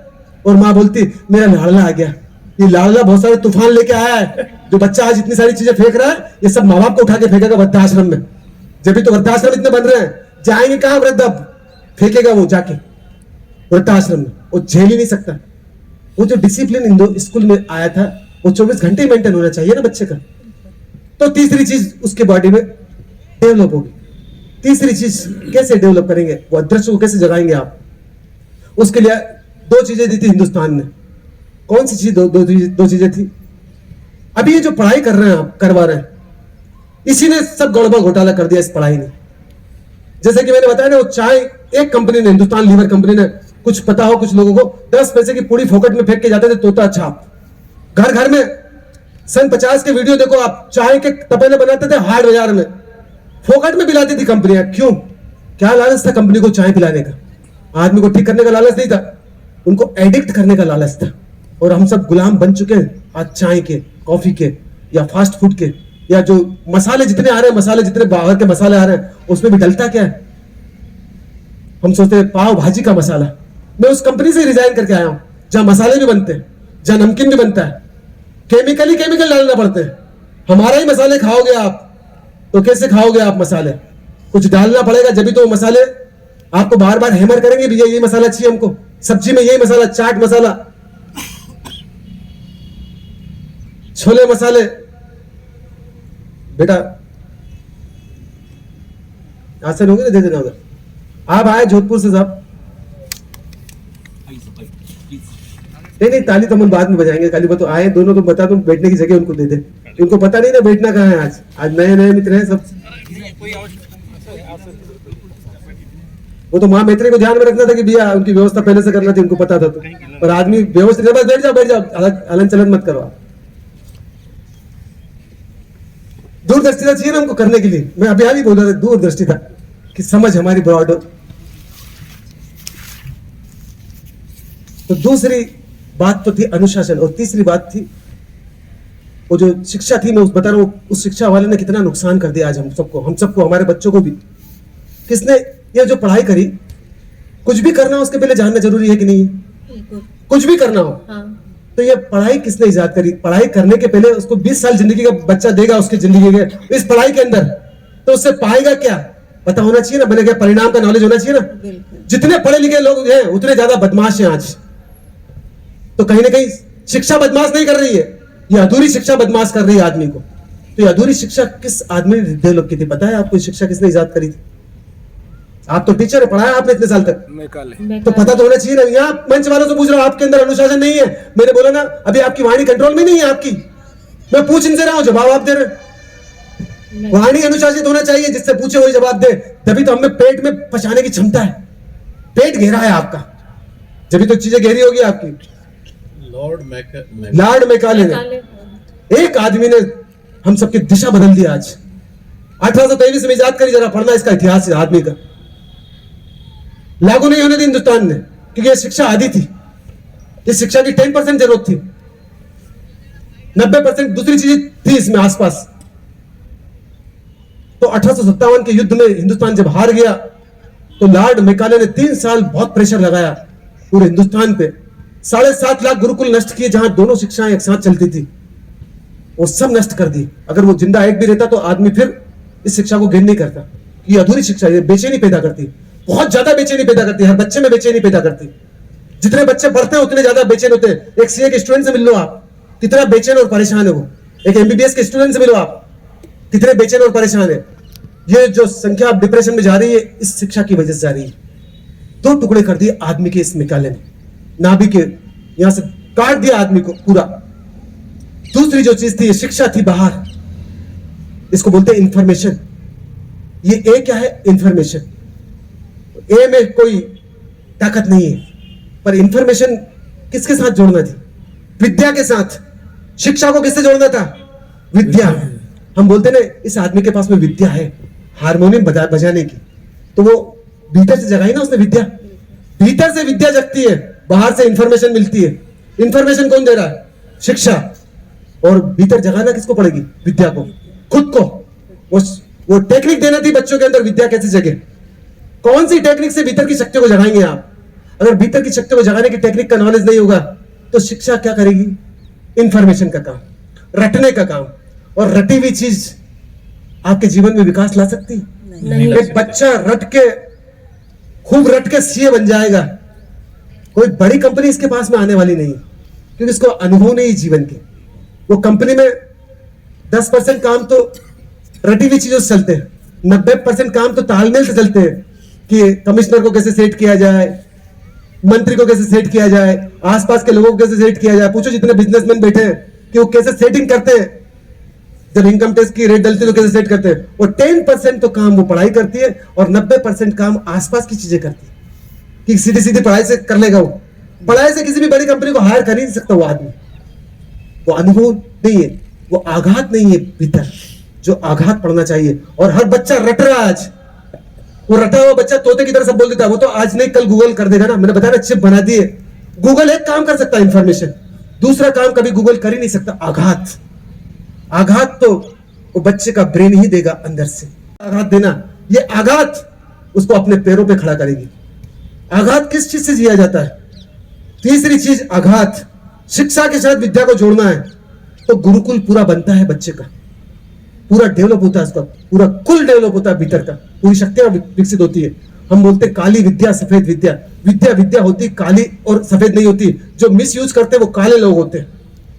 और माँ बोलती मेरा लाडला आ गया। ये लाडला बहुत सारे तूफान लेके आया है। जो बच्चा आज इतनी सारी चीजें फेंक रहा है, ये सब माँ बाप को उठा के फेंकेगा वृद्धाश्रम में। जब भी तो वृद्धाश्रम इतने बन रहे हैं, जाएंगे कहां वृद्ध, अब फेंकेगा वो जाके वृद्धाश्रम में, वो झेल ही नहीं सकता। वो जो डिसिप्लिन स्कूल में आया था वो 24 घंटे मेंटेन होना चाहिए ना बच्चे का। तो तीसरी चीज उसके बॉडी में डेवलप होगी। तीसरी चीज कैसे डेवलप करेंगे, वो अदृश्य को कैसे जगाएंगे आप, उसके लिए 2 चीजें दी थी हिंदुस्तान ने। कौन सी चीज? दो चीजें थी। अभी ये जो पढ़ाई कर रहे हैं आप, करवा रहे हैं, इसी ने सब गड़बड़ घोटाला कर दिया इस पढ़ाई ने। जैसे कि मैंने बताया ना, वो चाय एक कंपनी ने, हिंदुस्तान लीवर कंपनी ने, कुछ पता हो कुछ लोगों को, 10 पैसे की पूरी फोकट में फेंक के जाते थे तोता छाप। घर घर में सन 50 के वीडियो देखो आप, चाय के तपेले बनाते थे हाट बाजार में, फोकट में पिलाती थी कंपनियां। क्यों? क्या लालच था कंपनी को चाय पिलाने का? आदमी को ठीक करने का लालच नहीं था, उनको एडिक्ट करने का लालच था। और हम सब गुलाम बन चुके हैं आज चाय के, कॉफी के, या फास्ट फूड के, या जो मसाले जितने आ रहे हैं, मसाले जितने बाहर के मसाले आ रहे हैं, उसमें भी डलता क्या है? हम सोचते हैं पाव भाजी का मसाला। मैं उस कंपनी से रिजाइन करके आया हूं, जहां मसाले भी बनते हैं, जहां नमकीन भी बनता है, केमिकल डालना पड़ते हैं। हमारा ही मसाले खाओगे आप तो कैसे खाओगे आप मसाले? कुछ डालना पड़ेगा, जब भी तो मसाले आपको बार बार हैमर करेंगे, भैया ये मसाला चाहिए हमको, सब्जी में यही मसाला, चाट मसाला, छोले मसाले। बेटा आसन होंगे ना, दे देना उधर। आप आए जोधपुर से साहब? नहीं, ताली तो हम बाद में बजाएंगे, खाली तो आए दोनों, तो बता तुम बैठने की जगह उनको दे दे। इनको पता नहीं ना बैठना कहाँ है। आज नए मित्र हैं सब। वो तो माँ मैत्री को ध्यान में रखना था कि भैया उनकी व्यवस्था पहले से करना थी, उनको पता था। तो पर आदमी व्यवस्थित, बस बैठ जाओ, हलन चलन मत करो। दूरदृष्टि चाहिए ना हमको करने के लिए। मैं अभी बोल रहा था दूरदृष्टि था कि समझ हमारी ब्रॉड हो। तो दूसरी बात तो थी अनुशासन, और तीसरी बात थी वो जो शिक्षा थी। मैं बता रहा हूं, उस शिक्षा वाले ने कितना नुकसान कर दिया आज हम सबको, हमारे बच्चों को भी। किसने ये जो पढ़ाई करी, कुछ भी करना हो उसके पहले जानना जरूरी है कि नहीं? कुछ भी करना हो तो ये पढ़ाई किसने इजाद करी? पढ़ाई करने के पहले उसको 20 साल जिंदगी का बच्चा देगा उसकी जिंदगी के इस पढ़ाई के अंदर, तो उससे पाएगा क्या? पता होना चाहिए ना, बने क्या परिणाम का नॉलेज होना चाहिए ना। जितने पढ़े लिखे लोग हैं उतने ज्यादा बदमाश हैं आज। तो कहीं ना कहीं शिक्षा बदमाश नहीं कर रही है, ये अधूरी शिक्षा बदमाश कर रही है आदमी को। तो ये अधूरी शिक्षा किस आदमी ने डेवलप की थी? पता है आपको शिक्षा किसने इजाद करी थी? आप तो टीचर है, पढ़ाया आपने इतने साल तक, तो पता तो होना चाहिए ना। यहाँ मंच वालों से पूछ रहा हूं, आपके अंदर अनुशासन नहीं है। मैंने बोला ना अभी आपकी वाणी कंट्रोल में नहीं है आपकी। मैं पूछ इनसे रहा हूं, जवाब आप दे रहे। वाणी अनुशासित होना चाहिए, जिससे पूछे वही जवाब दे। तभी तो हमें पेट में पचाने की क्षमता है। पेट घेरा है आपका, जब तो चीजें गहरी होगी आपकी। लॉर्ड मैकाले ने, एक आदमी ने हम सबकी दिशा बदल दी। आज 1823 में इजाद करी, जरा पढ़ना इसका इतिहास आदमी का। लागू नहीं होने दी हिंदुस्तान ने, क्योंकि यह शिक्षा आधी थी। इस शिक्षा की 10% जरूरत थी, 90% दूसरी चीजें थी इसमें आसपास। तो 1857 के युद्ध में हिंदुस्तान जब हार गया, तो लॉर्ड मैकाले ने 3 साल बहुत प्रेशर लगाया पूरे हिंदुस्तान पे। 7.5 लाख गुरुकुल नष्ट किए, जहां दोनों शिक्षाएं एक साथ चलती थी, वो सब नष्ट कर दी। अगर वो जिंदा एक भी रहता तो आदमी फिर इस शिक्षा को गेन नहीं करता। ये अधूरी शिक्षा, ये बेचैनी पैदा करती, बहुत ज्यादा बेचैनी पैदा करती है। हर बच्चे में बेचैनी पैदा करती। जितने बच्चे पढ़ते हैं उतने ज्यादा बेचैन होते हैं। एक सीए के स्टूडेंट से मिल लो आप, कितना बेचैन और परेशान है वो। एक एमबीबीएस के स्टूडेंट से मिलो आप, कितने बेचैन और परेशान है। ये जो संख्या अब डिप्रेशन में जा रही है, इस शिक्षा की वजह से जा रही है। 2 टुकड़े कर दिए आदमी के इस मैकाले ने, नाभि के यहां से काट दिया आदमी को पूरा। दूसरी जो चीज थी, शिक्षा थी बाहर, इसको बोलते हैं इंफॉर्मेशन। ये ए क्या है? इंफॉर्मेशन। ए में कोई ताकत नहीं है, पर इंफॉर्मेशन किसके साथ जोड़ना थी? विद्या के साथ। शिक्षा को किससे जोड़ना था? विद्या। हम बोलते ना इस आदमी के पास में विद्या है, हारमोनियम बजाने की, तो वो भीतर से जगाई ना उसने विद्या। भीतर से विद्या जगती है, बाहर से इंफॉर्मेशन मिलती है। इंफॉर्मेशन कौन दे रहा है? शिक्षा। और भीतर जगाना किसको पड़ेगी? विद्या को, खुद को। वो टेक्निक देना थी बच्चों के अंदर, विद्या कैसे जगे। कौन सी टेक्निक से भीतर की शक्ति को जगाएंगे आप? अगर भीतर की शक्ति को जगाने की टेक्निक का नॉलेज नहीं होगा तो शिक्षा क्या करेगी? इंफॉर्मेशन का काम, रटने का काम। और रटी हुई चीज आपके जीवन में विकास ला सकती नहीं। एक बच्चा खूब रट के सीए बन जाएगा, कोई बड़ी कंपनी इसके पास में आने वाली नहीं, क्योंकि इसको अनुभव नहीं जीवन के। वो कंपनी में 10% काम तो रटी हुई चीजों से चलते हैं, 90% काम तो तालमेल से चलते हैं कि कमिश्नर को कैसे सेट किया जाए, मंत्री को कैसे सेट किया जाए, आसपास के लोगों को कैसे सेट किया जाए। पूछो जितने बिजनेसमैन बैठे हैं कि वो कैसे सेटिंग करते हैं, जब इनकम टैक्स की रेट डलती है तो कैसे सेट करते हैं। और 10% तो काम वो पढ़ाई करती है और 90% काम आसपास की चीजें करती है कि सीधी सीधी पढ़ाई से कर लेगा वो। पढ़ाई से किसी भी बड़ी कंपनी को हायर कर ही नहीं सकता वो आदमी। वो अनुभव नहीं है, वो आघात नहीं है भीतर, जो आघात पड़ना चाहिए। और हर बच्चा रट रहा है आज। वो रटा हुआ बच्चा तोते की तरह सब बोल देता है। वो तो आज नहीं कल गूगल कर देगा ना। मैंने बताया ना, चिप बना दी है। गूगल एक काम कर सकता है इंफॉर्मेशन, दूसरा काम कभी गूगल कर ही नहीं सकता, आघात। आघात तो वो बच्चे का ब्रेन ही देगा अंदर से। आघात देना, ये आघात उसको अपने पैरों पे खड़ा करेगी। आघात किस चीज से जिया जाता है? तीसरी चीज आघात। शिक्षा के साथ विद्या को जोड़ना है तो गुरुकुल पूरा बनता है बच्चे का, पूरा डेवलप होता है उसका, पूरा कुल डेवलप होता है भीतर का, पूरी शक्तियां विकसित होती है। हम बोलते हैं काली विद्या सफेद विद्या। विद्या विद्या होती, काली और सफेद नहीं होती। जो मिस यूज करते हैं वो काले लोग होते हैं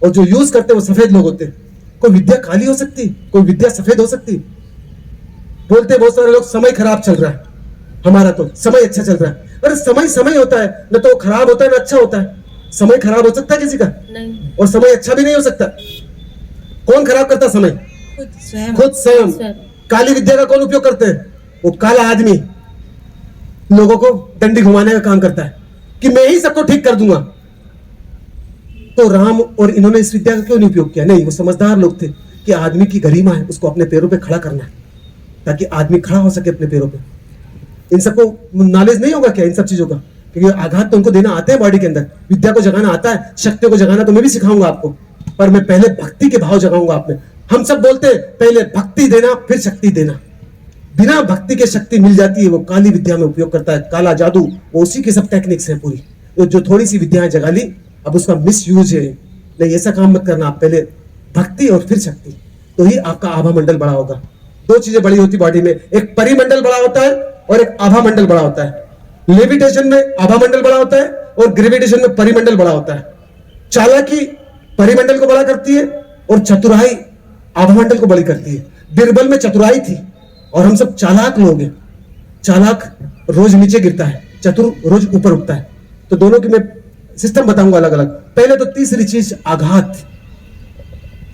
और जो यूज करते हैं वो सफेद लोग होते हैं। कोई विद्या काली हो सकती, कोई विद्या सफेद हो सकती। बोलते हैं बहुत सारे लोग समय खराब चल रहा है, हमारा तो समय अच्छा चल रहा है। अरे समय समय होता है, न तो खराब होता है ना अच्छा होता है। समय खराब हो सकता है किसी का नहीं, और समय अच्छा भी नहीं हो सकता। कौन खराब करता समय? खुद स्वयं। खुद स्वयं। स्वयं। काली विद्या का कौन उपयोग करते हैं? वो काला आदमी लोगों को डंडी घुमाने का काम करता है कि मैं ही सबको ठीक कर दूंगा। तो राम और इन्होंने इस विद्या का क्यों नहीं उपयोग किया? नहीं, वो समझदार लोग थे कि आदमी की गरिमा है, उसको अपने पैरों पे खड़ा करना है ताकि आदमी खड़ा हो सके अपने पैरों पे। इन सबको नॉलेज नहीं होगा क्या इन सब चीजों का? क्योंकि आघात तो उनको देना आते हैं बॉडी के अंदर, विद्या को जगाना आता है, शक्तियों को जगाना तो मैं भी सिखाऊंगा आपको, पर मैं पहले भक्ति के भाव जगाऊंगा आप में। हम सब बोलते हैं पहले भक्ति देना फिर शक्ति देना। बिना भक्ति के शक्ति मिल जाती है, वो काली विद्या में उपयोग करता है, काला जादू, वो उसी की सब टेक्निक्स है पूरी। तो जो थोड़ी सी विद्याएं जगा ली, अब उसका मिस यूज है। नहीं, ऐसा काम मत करना, आप पहले भक्ति और फिर शक्ति, तो ही आपका आभा मंडल बड़ा होगा। दो चीजें बड़ी होती बॉडी में, एक परिमंडल बड़ा होता है और एक आभा मंडल बड़ा होता है। लेविटेशन में आभा मंडल बड़ा होता है और ग्रेविटेशन में परिमंडल बड़ा होता है। चालाकी परिमंडल को बड़ा करती है और चतुराई आभा मंडल को बड़ी करती है। बिरबल में चतुराई थी और हम सब चालाक लोग हैं। चालाक रोज नीचे गिरता है, चतुर रोज ऊपर उठता है। तो दोनों की मैं सिस्टम बताऊंगा अलग अलग। पहले तो तीसरी चीज आघात,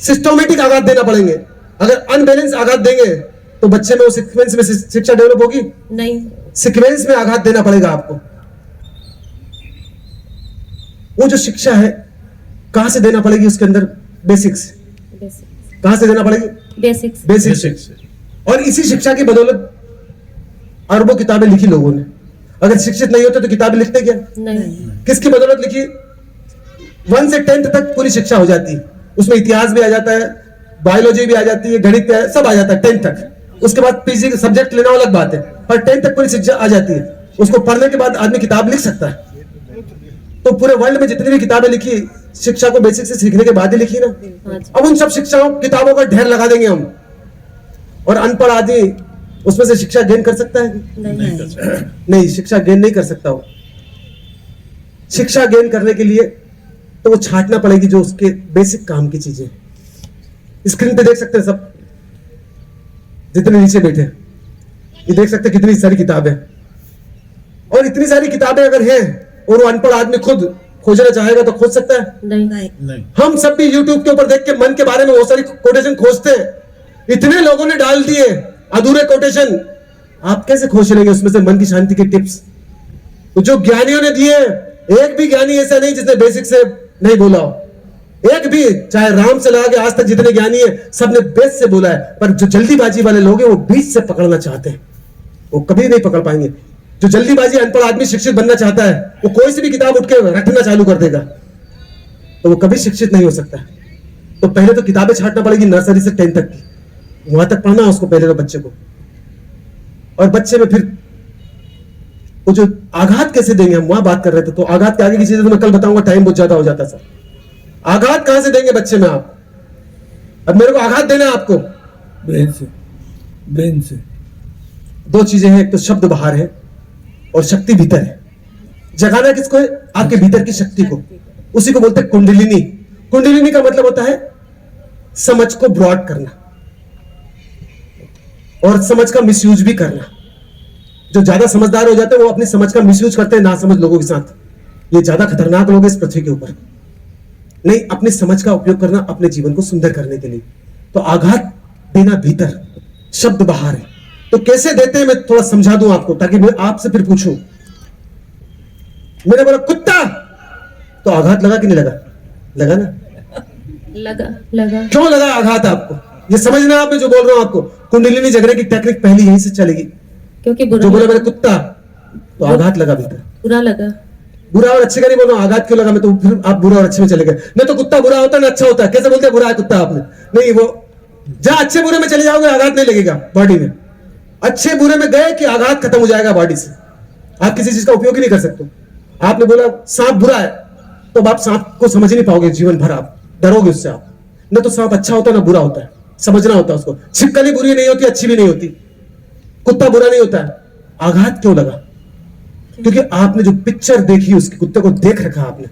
सिस्टोमेटिक आघात देना पड़ेंगे। अगर अनबैलेंस आघात देंगे तो बच्चे में वो सीक्वेंस में शिक्षा डेवलप होगी नहीं, सीक्वेंस में आघात देना पड़ेगा आपको। वो जो शिक्षा है कहां से देना पड़ेगी? उसके अंदर बेसिक्स कहां से देना पड़ेगी? बेसिक्स। बेसिक्स। और इसी शिक्षा की बदौलत अरबों किताबें लिखी लोगों ने। अगर शिक्षित नहीं होते तो किताबें लिखते क्या? नहीं, किसकी बदौलत लिखी? 1 से 10th तक पूरी शिक्षा हो जाती है, उसमें इतिहास भी आ जाता है, बायोलॉजी भी आ जाती है, गणित सब आ जाता है 10th तक। उसके बाद पीजी का सब्जेक्ट लेना अलग बात है, पर 10th तक पूरी शिक्षा आ जाती है। उसको पढ़ने के बाद आदमी किताब लिख सकता है। तो पूरे वर्ल्ड में जितनी भी किताबें लिखी, शिक्षा को बेसिक से सीखने के बाद ही लिखी ना। अब उन सब शिक्षाओं किताबों का ढेर लगा देंगे हम, और अनपढ़ आदमी उसमें से शिक्षा गेन कर सकता है? नहीं, शिक्षा गेन नहीं कर सकता। वो शिक्षा गेन करने के लिए तो वो छांटना पड़ेगी जो उसके बेसिक काम की चीजें। स्क्रीन पे देख सकते हैं सब, जितने नीचे बैठे ये देख सकते हैं कितनी सारी किताबें। और इतनी सारी किताबें अगर हैं और वो अनपढ़ आदमी खुद खोजना चाहेगा तो खोज सकता है? नहीं, हम सब भी YouTube के ऊपर देख के मन के बारे में बहुत सारी कोटेशन खोजते हैं। इतने लोगों ने डाल दिए अधूरे कोटेशन, आप कैसे खोज लेंगे उसमें से मन की शांति के टिप्स? तो जो ज्ञानियों ने दिए, एक भी ज्ञानी ऐसा नहीं जिसने बेसिक से नहीं बोला हो। एक भी, चाहे राम से लगा के आज तक जितने ज्ञानी है सबने बेस से बोला है। पर जो जल्दीबाजी वाले लोग हैं वो बीच से पकड़ना चाहते हैं, वो कभी नहीं पकड़ पाएंगे। जो जल्दीबाजी, अनपढ़ आदमी शिक्षित बनना चाहता है, वो कोई सी भी किताब उठ के रटना चालू कर देगा, तो वो कभी शिक्षित नहीं हो सकता। तो पहले तो किताबें छांटना पड़ेगी नर्सरी से 10th तक की, वहां तक पढ़ना उसको पहले तो बच्चे को। और बच्चे में फिर वो जो आघात कैसे देंगे, हम वहां बात कर रहे थे। तो आघात के आगे की चीजें तो मैं कल बताऊंगा, टाइम बहुत ज्यादा हो जाता सर। आघात कहां से देंगे बच्चे में आप? अब मेरे को आघात देना है आपको ब्रेन से, ब्रेन से। दो चीजें हैं, एक तो शब्द बाहर है और शक्ति भीतर है। जगाना किसको है? आपके भीतर की शक्ति को, उसी को बोलते हैं कुंडलिनी। कुंडलिनी का मतलब होता है समझ को ब्रॉड करना और समझ का मिसयूज भी करना। जो ज्यादा समझदार हो जाते हैं वो अपनी समझ का मिसयूज करते हैं ना समझ लोगों के साथ। ये ज्यादा खतरनाक लोग हैं इस पृथ्वी के ऊपर। नहीं, अपनी समझ का उपयोग करना अपने जीवन को सुंदर करने के लिए। तो आघात देना भीतर, शब्द बाहर है। तो कैसे देते हैं मैं थोड़ा समझा दूं आपको, ताकि मैं आपसे फिर पूछूं। मैंने बोला कुत्ता, तो आघात लगा कि नहीं लगा? लगा ना? लगा। क्यों लगा आघात आपको? ये समझना आप, मैं जो बोल रहा हूं आपको। कुंडलिनी जगने की टेक्निक पहली यहीं से चलेगी। क्योंकि जो बोला मैंने कुत्ता, तो आघात लगा भीतर। बुरा लगा। बुरा और अच्छे का नहीं बोल रहा हूं, आघात क्यों लगा मैं, तो फिर आप बुरा और अच्छे में चले गए। नहीं तो कुत्ता बुरा होता है ना अच्छा होता है। कैसे बोलते हैं बुरा है कुत्ता आपने? नहीं, वो जहां अच्छे बुरे में चले जाओगे आघात नहीं लगेगा बॉडी में। अच्छे बुरे में गए कि आघात खत्म हो जाएगा बॉडी से, आप किसी चीज का उपयोग ही नहीं कर सकते। आपने बोला सांप बुरा है, तो अब आप सांप को समझ नहीं पाओगे जीवन भर, आप डरोगे उससे। आप न तो सांप अच्छा होता है ना बुरा होता है, समझना होता है उसको। छिपकली बुरी नहीं होती, अच्छी भी नहीं होती, कुत्ता बुरा नहीं होता है। आघात क्यों लगा? क्योंकि आपने जो पिक्चर देखी उसके कुत्ते को देख रखा आपने,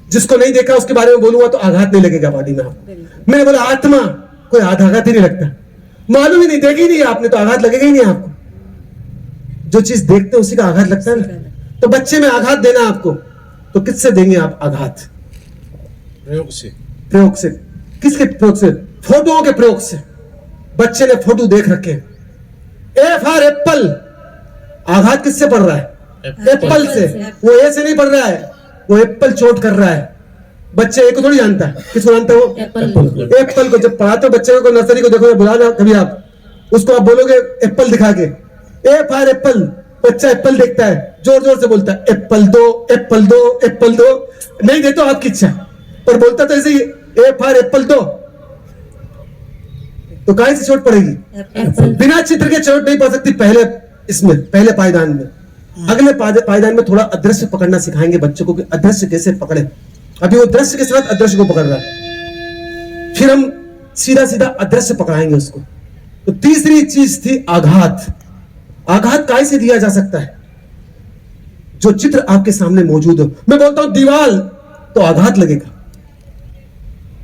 जिसको नहीं देखा उसके बारे में बोलूंगा तो आघात नहीं लगेगा बॉडी में आपको। मैंने बोला आत्मा कोई आघात ही नहीं लगता, मालूम ही नहीं, देखी नहीं आपने तो आघात लगेगा ही नहीं आपको। जो चीज देखते हैं उसी का आघात लगता है ना। तो बच्चे में आघात देना आपको, तो किससे देंगे आप आघात? प्रयोग से। प्रयोग से। किसके प्रयोग से? फोटोओं के प्रयोग से। बच्चे ने फोटो देख रखे, ए फॉर एप्पल, आघात किससे पड़ रहा है? एप्पल से। वो ए से नहीं पड़ रहा है, वो एप्पल चोट कर रहा है। बच्चे ए को थोड़ी जानता है, किसको जानता है वो? एप्पल को। जब पढ़ाते हो बच्चे को, नर्सरी को देखो, बुलाना कभी आप उसको, आप बोलोगे एप्पल दिखा के, ए फॉर एप्पल, बच्चा एप्पल देखता है, जोर जोर से बोलता है एप्पल दो, एप्पल दो, एप्पल दो। नहीं देते हो आपकी इच्छा, पर बोलता तो ऐसे ही, ए फॉर एप्पल दो। तो काहे से चोट पड़ेगी? बिना चित्र के चोट नहीं पड़ सकती। पहले इसमें, पहले पायदान में। अगले पायदान में थोड़ा अदृश्य पकड़ना सिखाएंगे बच्चों को कि अदृश्य कैसे पकड़े। अभी वो दृश्य के साथ अदृश्य को पकड़ रहा है, फिर हम सीधा सीधा अदृश्य पकड़ाएंगे उसको। तो तीसरी चीज थी आघात। आघात काय से दिया जा सकता है? जो चित्र आपके सामने मौजूद हो। मैं बोलता हूं दीवाल तो आघात लगेगा,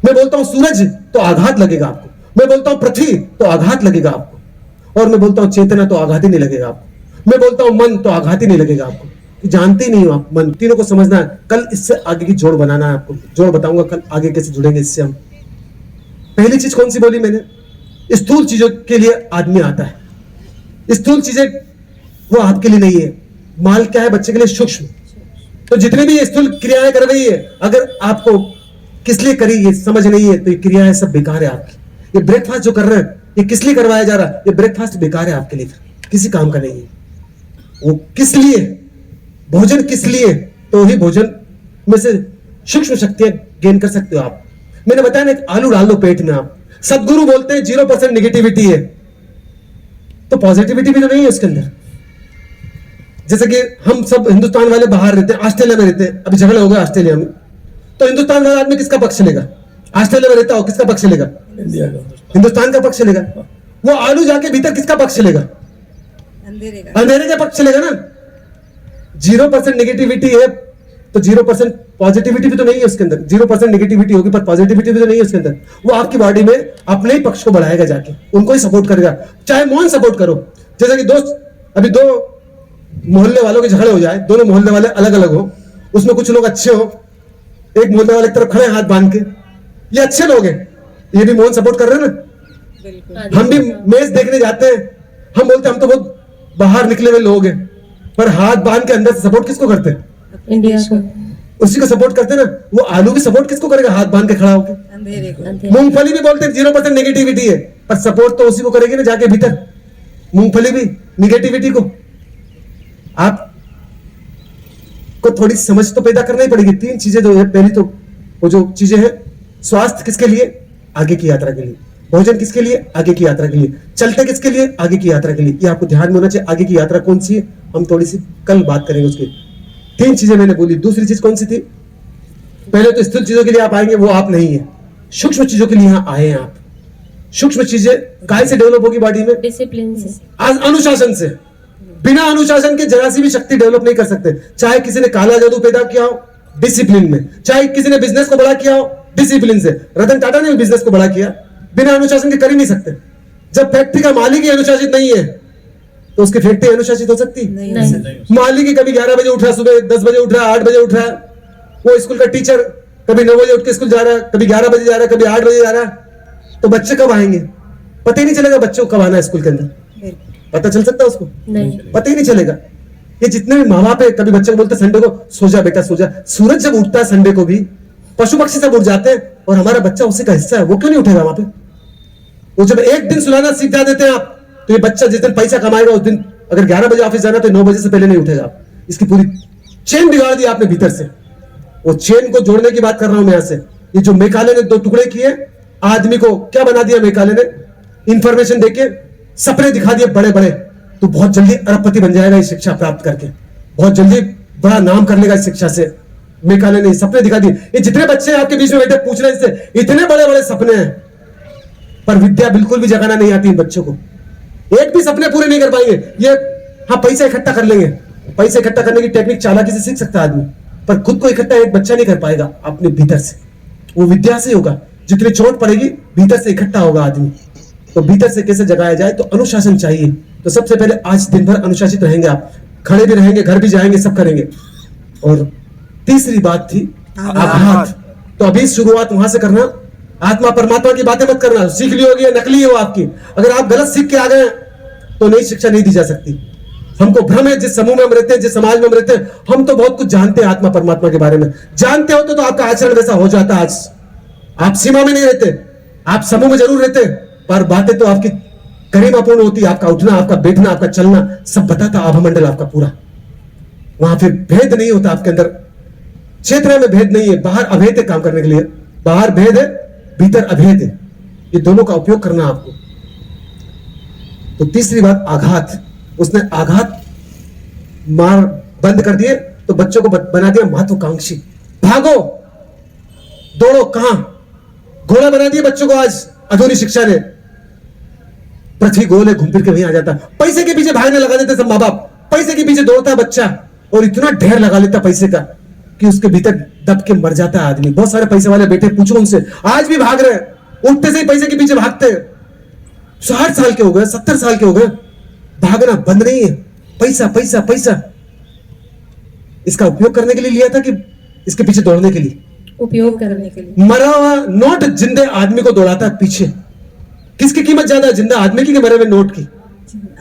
मैं बोलता हूं सूरज तो आघात लगेगा आपको, मैं बोलता हूं पृथ्वी तो आघात लगेगा आपको, और मैं बोलता हूं चेतना तो आघात ही नहीं लगेगा आपको, मैं बोलता हूं मन तो आघात ही नहीं लगेगा आपको। जानते ही नहीं हो आप मन। तीनों को समझना है। कल इससे आगे की जोड़ बनाना है आपको, जोड़ बताऊंगा कल आगे कैसे जुड़ेंगे इससे हम। पहली चीज कौन सी बोली मैंने? स्थूल चीजों के लिए आदमी आता है, स्थूल चीजें वो आपके लिए नहीं है। माल क्या है? बच्चे के लिए सूक्ष्म। तो जितने भी ये स्थूल क्रियाएं कर रही है, अगर आपको किस लिए करी ये समझ नहीं है तो ये क्रियाएं सब बेकार है आपकी। ये ब्रेकफास्ट जो कर रहे हैं ये किस लिए करवाया जा रहा है? ये ब्रेकफास्ट बेकार है आपके लिए, किसी काम का नहीं है। वो किस लिए? भोजन किस लिए? तो ही भोजन में से सूक्ष्म शक्तियां गेन कर सकते हो आप। मैंने बताया ना, एक आलू डाल लो पेट में आप। सदगुरु बोलते हैं 0% निगेटिविटी है, तो पॉजिटिविटी भी तो नहीं है उसके अंदर। जैसे कि हम सब हिंदुस्तान वाले बाहर रहते हैं, ऑस्ट्रेलिया में रहते हैं, अभी झगड़ा हो गया ऑस्ट्रेलिया में, तो हिंदुस्तान वाला आदमी किसका पक्ष लेगा? ऑस्ट्रेलिया में रहता हो किसका पक्ष लेगा? इंडिया का। हिंदुस्तान का पक्ष लेगा। वो आलू जाके भीतर किसका पक्ष लेगा? अंधेरे का पक्ष लेगा ना। 0% निगेटिविटी है तो 0% पॉजिटिविटी भी तो नहीं है उसके अंदर। 0% निगेटिविटी होगी पर पॉजिटिविटी भी तो नहीं है उसके अंदर। वो आपकी बॉडी में अपने ही पक्ष को बढ़ाएगा, जाके उनको ही सपोर्ट करेगा, चाहे मौन सपोर्ट करो। जैसे कि दोस्त, अभी दो मोहल्ले वालों के झगड़े हो जाए, दोनों मोहल्ले वाले अलग अलग हो, उसमें कुछ लोग अच्छे हो, एक मोहल्ले वाले की तरफ खड़े हाथ बांध के, ये अच्छे लोग हैं, ये भी मौन सपोर्ट कर रहे हैं ना। हम भी मैच देखने जाते हैं, हम बोलते हैं हम तो बहुत बाहर निकले हुए लोग हैं, पर हाथ बांध के अंदर से सपोर्ट किसको करते हैं? इंडिया को। उसी को सपोर्ट करते हैं ना। वो आलू भी सपोर्ट किसको करेगा? हाथ बांध के खड़ा होकर। मूंगफली भी बोलते हैं 0% नेगेटिविटी है, पर सपोर्ट तो उसी को करेगी ना जाके भीतर, मूंगफली भी निगेटिविटी को। आप को थोड़ी समझ तो पैदा करना ही पड़ेगी। 3 चीजें जो है, पहली तो वो जो चीजें हैं, स्वास्थ्य किसके लिए? आगे की यात्रा के लिए। भोजन किसके लिए? आगे की यात्रा के लिए। चलते किसके लिए? आगे की यात्रा के लिए। ये आपको ध्यान में होना चाहिए। आगे की यात्रा कौन सी है हम थोड़ी सी कल बात करेंगे उसकी। 3 चीजें मैंने बोली। दूसरी चीज कौन सी थी? पहले तो स्थूल चीजों के लिए आप आएंगे, वो आप नहीं है। सूक्ष्म चीजों के लिए यहां आए हैं आप। सूक्ष्म चीजें काय से डेवलप होगी बॉडी में? डिसिप्लिन से। अनुशासन से। बिना अनुशासन के जरा सी भी शक्ति डेवलप नहीं कर सकते। चाहे किसी ने काला जादू पैदा किया हो, डिसिप्लिन में। चाहे किसी ने बिजनेस को बड़ा किया हो, डिसिप्लिन से। रतन टाटा ने भी बिजनेस को बड़ा किया, बिना अनुशासन के कर ही नहीं सकते। जब फैक्ट्री का मालिक ही अनुशासित नहीं है तो उसकी फैक्ट्री अनुशासित हो सकती नहीं। मालिक ही कभी 11 बजे उठ रहा, सुबह 10 बजे उठ रहा, 8 बजे उठ रहा, वो स्कूल का टीचर कभी 9 बजे उठ के स्कूल जा रहा है, कभी 11 बजे जा रहा है, कभी 8 बजे जा रहा है, तो बच्चे कब आएंगे? पता ही नहीं चलेगा बच्चों को कब आना है स्कूल के अंदर। पता चल सकता है उसको? नहीं, पता ही नहीं चलेगा। ये जितने भी माँ बाप है, कभी बच्चे को बोलते संडे को सो जा बेटा सो जा। सूरज जब उठता है संडे को भी, पशु पक्षी सब उठ जाते हैं, और हमारा बच्चा उसी का हिस्सा है, वो क्यों नहीं उठेगा वहां पे? वो जब एक दिन सुलाना सीख जा देते हैं आप, तो ये बच्चा जिस दिन पैसा कमाएगा उस दिन, अगर 11 बजे ऑफिस जाना तो 9 बजे से पहले नहीं उठेगा। इसकी पूरी चेन बिगाड़ दी आपने भीतर से। वो चेन को जोड़ने की बात कर रहा हूं मैं यहां से। ये जो मेकाले ने 2 टुकड़े किए, आदमी को क्या बना दिया मेकाले ने? इंफॉर्मेशन देके सपने दिखा दिए बड़े बड़े। तो बहुत जल्दी अरबपति बन जाएगा इस शिक्षा प्राप्त करके, बहुत जल्दी बड़ा नाम कर लेगा इस शिक्षा से। मेकाले नहीं, सपने दिखा दिए। ये जितने बच्चे आपके बीच में बैठे पूछ रहे हैं इससे, इतने बड़े बड़े सपने हैं, पर विद्या बिल्कुल भी जगाना नहीं आती इन बच्चों को। एक भी सपने पूरे नहीं कर पाएंगे ये। हाँ, पैसा इकट्ठा कर लेंगे, पैसा इकट्ठा करने की टेक्निक चालाकी से सीख सकता है आदमी, पर खुद को इकट्ठा एक बच्चा नहीं कर पाएगा अपने भीतर से। वो विद्या से होगा, जितनी चोट पड़ेगी भीतर से इकट्ठा होगा आदमी। तो भीतर से कैसे जगाया जाए, तो अनुशासन चाहिए। तो सबसे पहले आज दिन भर अनुशासित रहेंगे आप, खड़े भी रहेंगे, घर भी जाएंगे, सब करेंगे। और तीसरी बात थी आघात। तो अभी शुरुआत वहां से करना, आत्मा परमात्मा की बातें मत करना। सीख ली होगी, नकली है वो आपकी। अगर आप गलत सीख के आ गए तो नई शिक्षा नहीं दी जा सकती। हमको भ्रम है, जिस समूह में हम रहते हैं, जिस समाज में हम रहते हैं, हम तो बहुत कुछ जानते हैं आत्मा परमात्मा के बारे में। जानते हो तो आपका आचरण वैसा हो जाता। आज आप सीमा में नहीं रहते, आप समूह में जरूर रहते, पर बातें तो आपकी गरिमापूर्ण होती। आपका उठना, आपका बैठना, आपका चलना सब बताता आभामंडल आपका पूरा। वहां फिर भेद नहीं होता आपके अंदर, क्षेत्र में भेद नहीं है। बाहर अभेद है काम करने के लिए, बाहर भेद है, भीतर अभेद है। ये दोनों का उपयोग करना आपको। तो तीसरी बात आघात। उसने आघात मार बंद कर दिए तो बच्चों को बना दिया महत्वाकांक्षी। भागो दौड़ो, कहां घोड़ा बना दिया बच्चों को आज आधुनिक शिक्षा ने। पृथ्वी गोल है, घूम फिर के वहीं आ जाता। पैसे के पीछे भागने लगा देते सब माँ बाप, पैसे के पीछे दौड़ता है बच्चा और इतना ढेर लगा लेता पैसे का कि उसके भीतर दब के मर जाता है आदमी। बहुत सारे पैसे वाले बेटे पूछो उनसे, आज भी भाग रहे हैं, उठते से ही पैसे के पीछे भागते हैं। 60 साल के हो गए, 70 साल के हो गए, भागना बंद नहीं है। पैसा पैसा पैसा, इसका उपयोग करने के लिए लिया था कि इसके पीछे दौड़ने के लिए? उपयोग करने के लिए। मरा हुआ नोट जिंदे आदमी को दौड़ाता है पीछे। किसकी कीमत ज्यादा है, जिंदा आदमी की कि मरे हुए नोट की?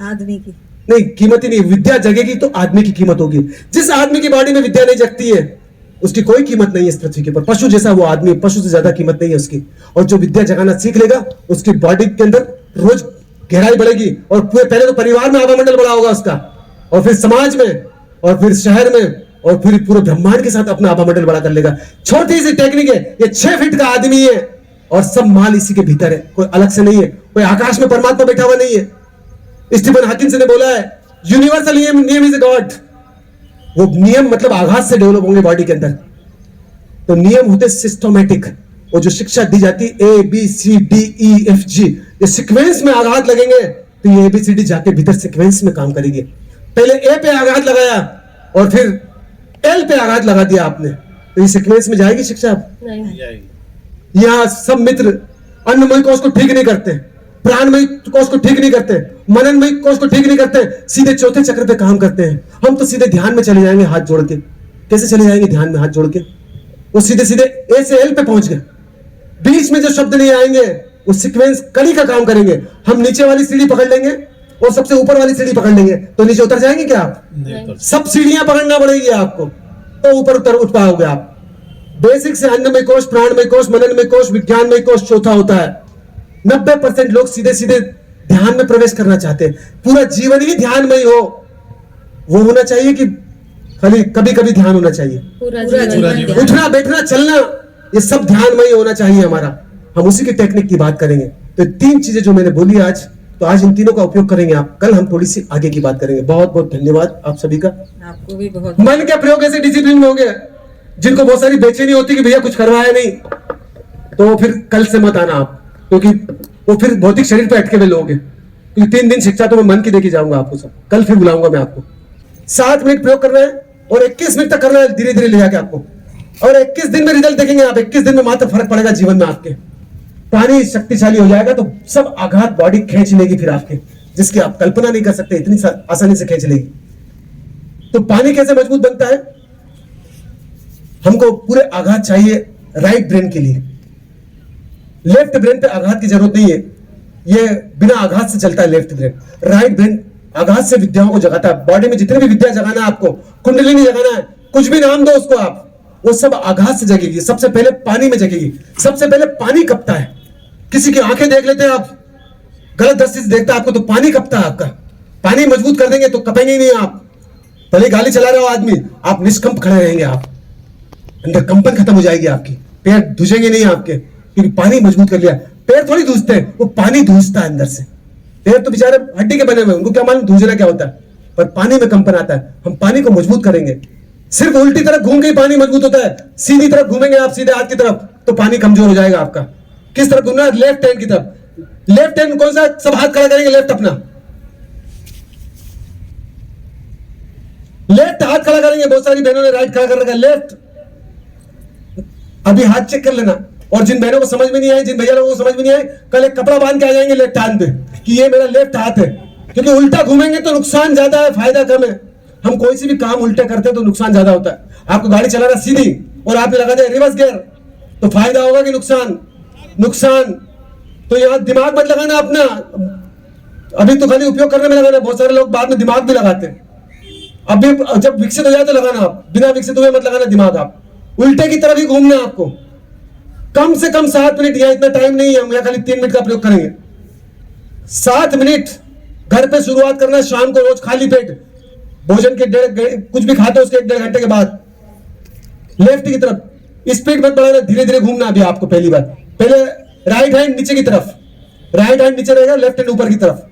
आदमी की। नहीं, कीमत ही नहीं। विद्या जगेगी तो आदमी की कीमत होगी। जिस आदमी की बॉडी में विद्या नहीं जगती है उसकी कोई कीमत नहीं है इस पृथ्वी के ऊपर। पशु जैसा वो आदमी, पशु से ज्यादा कीमत नहीं है उसकी। और जो विद्या जगाना सीख लेगा उसकी बॉडी के अंदर रोज गहराई बढ़ेगी। और पूरे पहले तो परिवार में आभामंडल बड़ा होगा उसका, और फिर समाज में, और फिर शहर में, और फिर पूरे ब्रह्मांड के साथ अपना आभामंडल बड़ा कर लेगा। छोटी सी टेक्निक है, ये 6 फीट का आदमी है और सब माल इसी के भीतर है, कोई अलग से नहीं है। कोई आकाश में परमात्मा बैठा हुआ नहीं है। स्टीफन हॉकिंस ने बोला है यूनिवर्सल नियम इज गॉड। वो नियम मतलब आघात से डेवलप होंगे बॉडी के अंदर। तो नियम होते सिस्टमैटिक, वो जो शिक्षा दी जाती ABCDEFG, ये सीक्वेंस में आघात लगेंगे तो ये ABCD जाके भीतर सीक्वेंस में काम करेगी। पहले A पे आघात लगाया और फिर L पे आघात लगा दिया आपने, तो ये सीक्वेंस में जाएगी शिक्षा? नहीं। यहाँ सब मित्र अन्नमय कोश को ठीक नहीं करते, प्राणमय कोश को ठीक नहीं करते, मननमय कोश को ठीक नहीं करते, सीधे चौथे चक्र पे काम करते हैं। हम तो सीधे ध्यान में चले जाएंगे हाथ जोड़ के। कैसे चले जाएंगे ध्यान में हाथ जोड़ के? वो सीधे सीधे A से L पे पहुंच गए। बीच में जो शब्द नहीं आएंगे वो सीक्वेंस कड़ी का काम करेंगे। हम नीचे वाली सीढ़ी पकड़ लेंगे और सबसे ऊपर वाली सीढ़ी पकड़ लेंगे तो नीचे उतर जाएंगे क्या आप? सब सीढ़ियां पकड़ना पड़ेगी आपको तो ऊपर उठ पाओगे आप। बेसिक से अन्नमय कोश, प्राणमय कोश, मननमय कोश, विज्ञानमय कोश चौथा होता है। 90% लोग सीधे सीधे ध्यान में प्रवेश करना चाहते हैं। पूरा जीवन ही ध्यानमय हो, वो होना चाहिए कि खाली कभी कभी ध्यान होना चाहिए? पूरा जीवन। उठना, बैठना, चलना, ये सब ध्यानमय होना चाहिए हमारा। हम उसी की टेक्निक की बात करेंगे। तो 3 चीजें जो मैंने बोली आज, तो आज इन तीनों का उपयोग करेंगे आप। कल हम थोड़ी सी आगे की बात करेंगे। बहुत बहुत धन्यवाद आप सभी का। आपको भी बहुत। मन के प्रयोग ऐसे डिसिप्लिन में होंगे जिनको बहुत सारी बेचैनी होती कि भैया कुछ करवाया नहीं, तो फिर कल से मत आना आप, क्योंकि वो फिर भौतिक शरीर पे अटके हुए लोग हैं। क्योंकि 3 दिन शिक्षा तो मैं मन की देके जाऊंगा आपको सब। कल फिर बुलाऊंगा मैं आपको। 7 मिनट प्रयोग करना है और 21 मिनट तक करना है, धीरे धीरे ले जाके आपको। और 21 दिन में रिजल्ट देखेंगे आप। 21 दिन में मात्र फर्क पड़ेगा जीवन में आपके। पानी शक्तिशाली हो जाएगा तो सब आघात बॉडी खींच लेगी फिर आपके, जिसकी आप कल्पना नहीं कर सकते, इतनी आसानी से खींच लेगी। तो पानी कैसे मजबूत बनता है? हमको पूरे आघात चाहिए राइट ब्रेन के लिए। लेफ्ट ब्रेन पे आघात की जरूरत नहीं है, ये बिना आघात से चलता है लेफ्ट ब्रेन। राइट ब्रेन आघात से विद्याओं को जगाता है। बॉडी में जितने भी विद्या जगाना है आपको, कुंडलिनी जगाना है, कुछ भी नाम दो उसको आप, वो सब आघात से जगेगी। सबसे पहले पानी में जगेगी। सबसे पहले पानी कपता है। किसी की आंखें देख लेते हैं आप, गलत दृष्टि से देखता है आपको, तो पानी कपता है आपका। पानी मजबूत कर देंगे तो कपेंगे ही नहीं आप। भले गाली चला रहे हो आदमी, आप निष्कंप खड़े रहेंगे। आप अंदर कंपन खत्म हो जाएगी आपकी, पैर धुसेंगे नहीं आपके, क्योंकि पानी मजबूत कर लिया। पैर थोड़ी धूसते हैं, वो पानी धूसता है अंदर से। पैर तो बेचारे हड्डी के बने हुए, उनको क्या मालूम धूसना क्या होता है, पर पानी में कंपन आता है। हम पानी को मजबूत करेंगे सिर्फ उल्टी तरफ घूम के ही पानी मजबूत होता है। सीधी तरफ घूमेंगे आप, सीधे हाथ की तरफ, तो पानी कमजोर हो जाएगा आपका। किस तरफ घूमना है? लेफ्ट हैंड की तरफ। लेफ्ट हैंड कौन सा? सब हाथ खड़ा करेंगे, लेफ्ट अपना, लेफ्ट हाथ खड़ा करेंगे। बहुत सारी बहनों ने राइट खड़ा कर रखा है, लेफ्ट। अभी हाथ चेक कर लेना। और जिन बहनों को समझ में नहीं आए, जिन भैया लोगों को समझ में नहीं आए, कल एक कपड़ा बांध के आ जाएंगे लेफ्ट हाथ पे कि ये मेरा लेफ्ट हाथ है। क्योंकि उल्टा घूमेंगे तो नुकसान ज्यादा है, फायदा कम है। हम कोई सी भी काम उल्टे करते हैं तो नुकसान ज्यादा होता है। आपको गाड़ी चलाना सीधी और आपने लगा दिया रिवर्स गियर, तो फायदा होगा कि नुकसान? नुकसान। तो यहां दिमाग मत लगाना अपना, अभी तो खाली उपयोग करने में लगाना। बहुत सारे लोग बाद में दिमाग भी लगाते हैं। अभी जब विकसित हो जाए तो लगाना, आप बिना विकसित हुए मत लगाना दिमाग। आप उल्टे की तरफ ही घूमना आपको। कम से कम 7 मिनट, यहाँ इतना टाइम नहीं है, हम यहाँ खाली 3 मिनट का प्रयोग करेंगे। 7 मिनट घर पे शुरुआत करना है, शाम को रोज खाली पेट, भोजन के कुछ भी खाते हो उसके 1-1.5 घंटे के बाद लेफ्ट की तरफ। स्पीड मत बढ़ाना, धीरे धीरे घूमना। अभी आपको पहली बार, पहले राइट हैंड नीचे की तरफ, राइट हैंड नीचे रहेगा, लेफ्ट हैंड ऊपर की तरफ।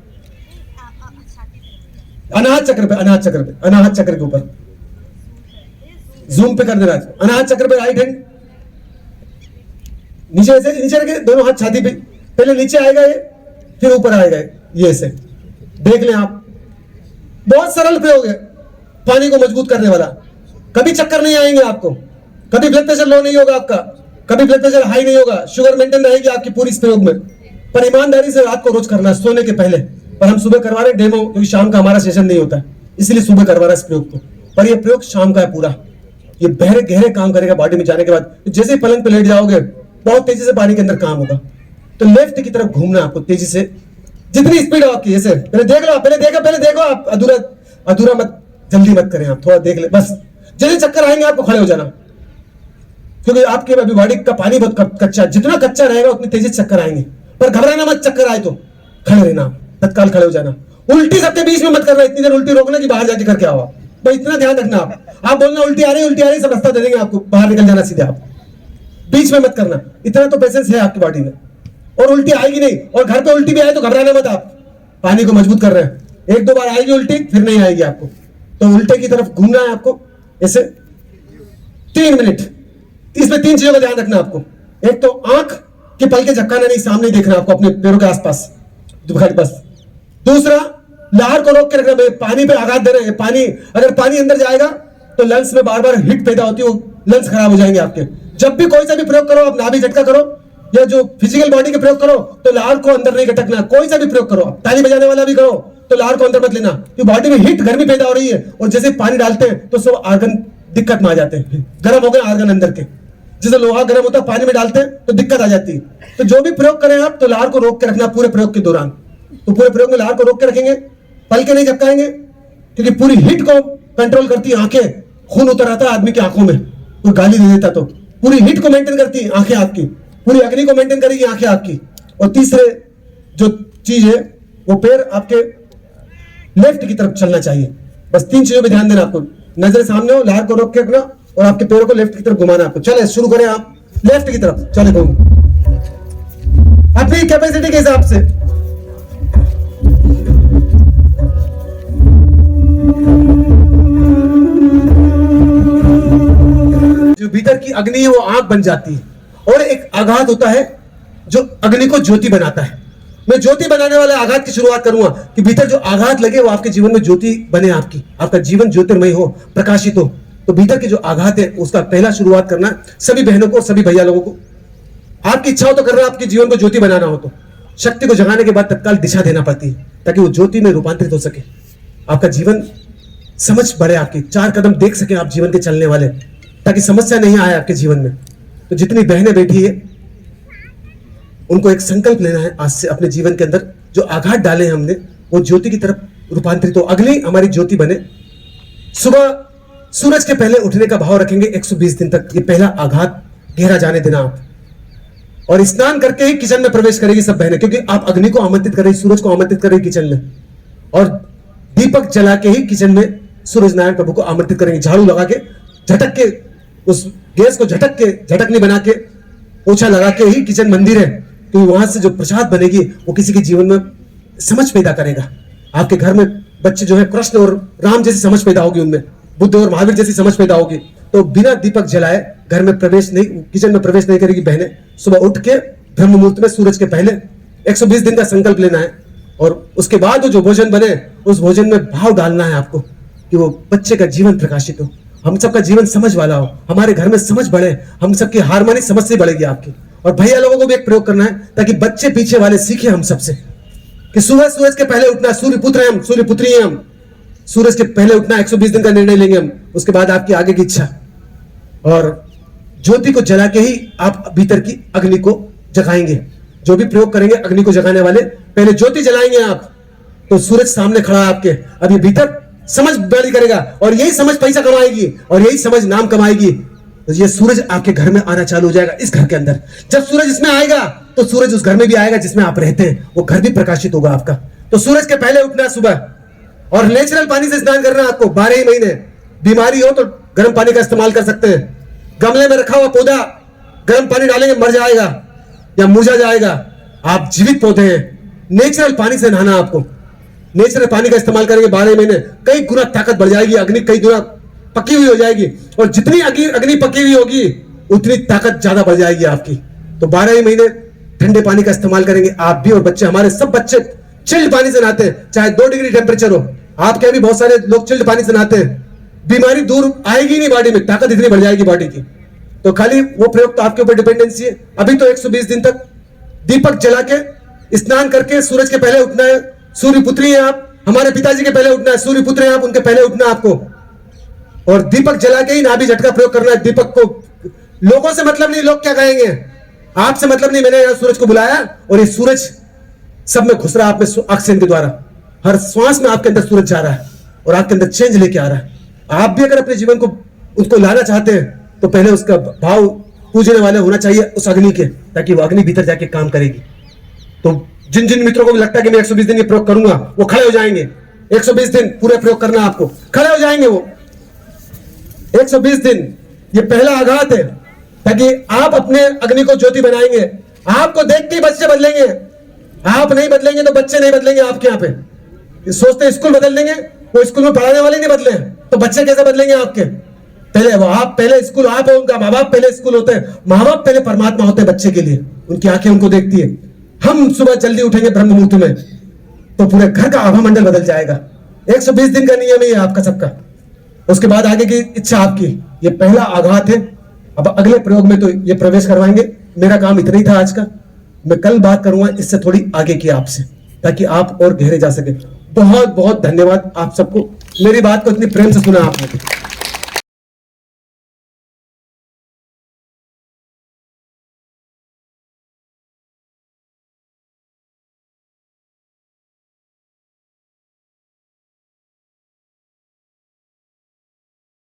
अनाहत चक्र पे, अनाहत चक्र पे, अनाहत चक्र के ऊपर जूम पे कर देना। अनाहत चक्र पे राइट हैंड नीचे, ऐसे नीचे रखे, दोनों हाथ छाती पे। पहले नीचे आएगा ये, फिर ऊपर आएगा ये, ऐसे देख लें आप। बहुत सरल प्रयोग है पानी को मजबूत करने वाला। कभी चक्कर नहीं आएंगे आपको, कभी ब्लड प्रेशर लो नहीं होगा आपका, कभी ब्लड प्रेशर हाई नहीं होगा, शुगर मेंटेन रहेगी आपकी पूरी इस प्रयोग में। पर ईमानदारी से रात को रोज करना, सोने के पहले। पर हम सुबह करवा रहे हैं डेमो, क्योंकि शाम का हमारा सेशन नहीं होता है, इसलिए सुबह करवा रहा है इस प्रयोग को। पर यह प्रयोग शाम का है पूरा। ये गहरे गहरे काम करेगा बॉडी में जाने के बाद। जैसे ही पलंग पे लेट जाओगे, बहुत तेजी से पानी के अंदर काम होगा। तो लेफ्ट की तरफ घूमना आपको तेजी से, जितनी स्पीड हो आपकी। ऐसे पहले देख लो, पहले देखो आप, अधूरा मत, जल्दी मत करें आप, थोड़ा देख ले बस। जैसे चक्कर आएंगे आपको खड़े हो जाना, क्योंकि आपके अभी बॉडी का पानी बहुत कच्चा, जितना कच्चा रहेगा उतनी तेजी से चक्कर आएंगे। पर घबराना मत, चक्कर आए तो खड़े रहना, तत्काल खड़े हो जाना। उल्टी सबके बीच में मत करना, इतनी देर उल्टी रोकना कि बाहर जाके करके आओ। भाई इतना ध्यान रखना। आप बोलना उल्टी आ रही, सब रास्ता दे देंगे आपको, बाहर निकल जाना सीधे। आप बीच में मत करना, इतना तो पेशेंस है आपकी बॉडी में। और उल्टी आएगी नहीं, और घर पे उल्टी भी आए तो घबराना मत। आप पानी को मजबूत कर रहे हैं, 1-2 बार आएगी उल्टी, फिर नहीं आएगी आपको। तो उल्टे की तरफ घूमना है आपको ऐसे 3 मिनट। इसमें 3 चीजों का ध्यान रखना आपको। एक तो आंख के पलके झपकाना नहीं, सामने देखना आपको, अपने पैरों के आसपास, दुखारी पास। दूसरा, लहर को रोक के रखना। पानी पे आघात दे रहे हैं, पानी अगर पानी अंदर जाएगा तो लंग्स में बार बार हिट पैदा होती है, लंग्स खराब हो जाएंगे आपके। जब भी कोई सा भी प्रयोग करो, आप नाभि झटका करो या जो फिजिकल बॉडी के प्रयोग करो, तो लार को अंदर नहीं गटकना। कोई सा भी प्रयोग करो, ताली बजाने वाला भी करो, तो लार को अंदर मत लेना, क्योंकि बॉडी में हीट, गर्मी पैदा हो रही है। और जैसे पानी डालते हैं तो सब आर्गन दिक्कत में आ जाते हैं, गर्म हो गए आर्गन अंदर के। जैसे लोहा गर्म होता है, पानी में डालते हैं तो दिक्कत आ जाती है। तो जो भी प्रयोग करें आप, तो लार को रोक के रखना पूरे प्रयोग के दौरान। तो पूरे प्रयोग में लार को रोक के रखेंगे, पलके नहीं झपकाएंगे, क्योंकि पूरी हीट को कंट्रोल करती है आंखें। खून उतर आता है आदमी की आंखों में, कोई गाली दे देता तो पूरी हीट को मेंटेन करती है आंखें आपकी, पूरी अग्नि को मेंटेन करेगी आंखें आपकी। और तीसरे जो चीज है, वो पैर आपके लेफ्ट की तरफ चलना चाहिए। बस 3 चीजों पे ध्यान देना आपको। नजर सामने हो, लार को रोक के रखना, और आपके पैरों को लेफ्ट की तरफ घुमाना आपको। चले शुरू करें, आप लेफ्ट की तरफ चले, घूम अपनी कैपेसिटी के हिसाब से। जो भीतर की अग्नि है वो आग बन जाती है, और एक आघात होता है जो अग्नि को ज्योति बनाता है। मैं ज्योति बनाने वाले आघात की शुरुआत करूंगा कि भीतर जो आघात लगे वो आपके जीवन में ज्योति बने, आपका जीवन ज्योतिर्मय हो, प्रकाशित हो। तो भीतर के जो आघात है उसका पहला शुरुआत करना सभी बहनों को और सभी भैया लोगों को। आपकी इच्छा हो तो करना, आपके जीवन को ज्योति बनाना हो तो शक्ति को जगाने के बाद तत्काल दिशा देना पड़ती है, ताकि वो ज्योति में रूपांतरित हो सके। आपका जीवन समझ बढ़े, आपकी 4 कदम देख सके आप जीवन के चलने वाले, ताकि समस्या नहीं आए आपके जीवन में। तो जितनी बहनें बैठी है उनको एक संकल्प लेना है आज से, अपने जीवन के अंदर जो आघात डाले हैं हमने वो ज्योति की तरफ रूपांतरित हो, अग्नि हमारी ज्योति बने। सुबह सूरज के पहले उठने का भाव रखेंगे 120 दिन तक। ये पहला आघात गहरा जाने देना आप, और स्नान करके ही किचन में प्रवेश करेगी सब बहनें, क्योंकि आप अग्नि को आमंत्रित कर रही, सूरज को आमंत्रित कर रही किचन में। और दीपक जला के ही किचन में सूरज नारायण प्रभु को आमंत्रित करेंगे, झाड़ू लगा के, झटक के, उस गैस को झटक के, झटकनी बना के, पोछा लगा के ही किचन मंदिर है, क्योंकि वहां से जो प्रसाद बनेगी वो किसी के जीवन में समझ पैदा करेगा। आपके घर में बच्चे जो है कृष्ण और राम जैसी समझ पैदा होगी उनमें, बुद्ध और महावीर जैसी समझ पैदा होगी। तो बिना दीपक जलाए घर में प्रवेश नहीं, किचन में प्रवेश नहीं करेगी बहनें। सुबह उठ के ब्रह्म मुहूर्त में सूरज के पहले 120 दिन का संकल्प लेना है और उसके बाद जो भोजन बने उस भोजन में भाव डालना है आपको कि वो बच्चे का जीवन प्रकाशित हो, हम सबका जीवन समझ वाला हो, हमारे घर में समझ बढ़े, हम सबकी हारमोनी समझ से बढ़ेगी आपकी। और भैया लोगों को भी एक प्रयोग करना है ताकि बच्चे पीछे वाले सीखे हम सबसे कि सुबह सूरज के पहले उठना। सूर्य पुत्र है हम, सूर्य पुत्री है हम। सूरज के पहले उठना, 120 दिन का निर्णय लेंगे हम। उसके बाद आपकी आगे की इच्छा और ज्योति को जला के ही आप भीतर की अग्नि को जगाएंगे। जो भी प्रयोग करेंगे अग्नि को जगाने वाले, पहले ज्योति जलाएंगे आप तो सूरज सामने खड़ा है आपके। अब ये भीतर समझ बड़ी करेगा और यही समझ पैसा कमाएगी और यही समझ नाम कमाएगी। तो ये सूरज आपके घर में आना चालू हो जाएगा। इस घर के अंदर जब सूरज इसमें आएगा तो सूरज उस घर में भी आएगा जिसमें आप रहते हैं, वो घर भी प्रकाशित होगा आपका। तो सूरज के पहले उठना सुबह और नेचुरल पानी से स्नान करना आपको 12 ही महीने। बीमारी हो तो गर्म पानी का इस्तेमाल कर सकते हैं। गमले में रखा हुआ पौधा गर्म पानी डालेंगे मर जाएगा या मुरझा जाएगा। आप जीवित पौधे हैं, नेचुरल पानी से नहाना आपको। नेचुरल पानी का इस्तेमाल करेंगे 12 महीने, कई गुना ताकत बढ़ जाएगी, अग्नि कई गुना पकी हुई हो जाएगी और जितनी अग्नि पकी हुई होगी उतनी ताकत ज्यादा बढ़ जाएगी आपकी। तो 12 ही महीने ठंडे पानी का इस्तेमाल करेंगे आप भी और बच्चे। हमारे सब बच्चे चिल्ड पानी से नहाते हैं, चाहे 2 डिग्री टेम्परेचर हो। आपके भी बहुत सारे लोग चिल्ड पानी से नहाते हैं। बीमारी दूर आएगी नहीं बॉडी में, ताकत इतनी बढ़ जाएगी बॉडी की। तो खाली वो प्रयोग तो आपके ऊपर डिपेंडेंसी है। अभी तो 120 दिन तक दीपक जला के स्नान करके सूरज के पहले उठना है। सूर्य पुत्री है आप, हमारे पिताजी के पहले उठना है। सूर्य पुत्र है आप, उनके पहले उठना आपको और दीपक जला के ही नाभि झटका प्रयोग करना है। दीपक को लोगों से मतलब नहीं, लोग क्या कहेंगे, आपसे मतलब नहीं। मैंने यहाँ सूरज को बुलाया और ये सूरज सब में घुस रहा है आप में ऑक्सीजन के द्वारा। हर श्वास में आपके अंदर सूरज जा रहा है और आपके अंदर चेंज लेके आ रहा है। आप भी अगर अपने जीवन को उसको लाना चाहते हैं तो पहले उसका भाव पूजने वाले होना चाहिए उस अग्नि के, ताकि वो अग्नि भीतर जाके काम करेगी। तो जिन जिन मित्रों को भी लगता है कि मैं 120 दिन ये प्रयोग करूंगा वो खड़े हो जाएंगे। 120 दिन पूरे प्रयोग करना आपको, खड़े हो जाएंगे वो 120 दिन। ये पहला आघात है ताकि आप अपने अग्नि को ज्योति बनाएंगे। आपको देख के बच्चे बदलेंगे, आप नहीं बदलेंगे तो बच्चे नहीं बदलेंगे आपके यहाँ पे। सोचते स्कूल बदल देंगे, वो स्कूल में पढ़ाने वाले नहीं बदले तो बच्चे कैसे बदलेंगे आपके। पहले वो आप पहले स्कूल, आप हो उनका माँ बाप पहले स्कूल होते हैं। माँ बाप पहले परमात्मा होते हैं बच्चे के लिए, उनकी आंखें उनको देखती है। हम सुबह जल्दी उठेंगे ब्रह्म मुहूर्त में तो पूरे घर का आभा मंडल बदल जाएगा। 120 दिन का नियम ही है आपका सबका। उसके बाद आगे की इच्छा आपकी। ये पहला आघात है। अब अगले प्रयोग में तो ये प्रवेश करवाएंगे। मेरा काम इतना ही था आज का। मैं कल बात करूंगा इससे थोड़ी आगे की आपसे, ताकि आप और गहरे जा सके। बहुत बहुत धन्यवाद आप सबको, मेरी बात को इतनी प्रेम से सुना आपने।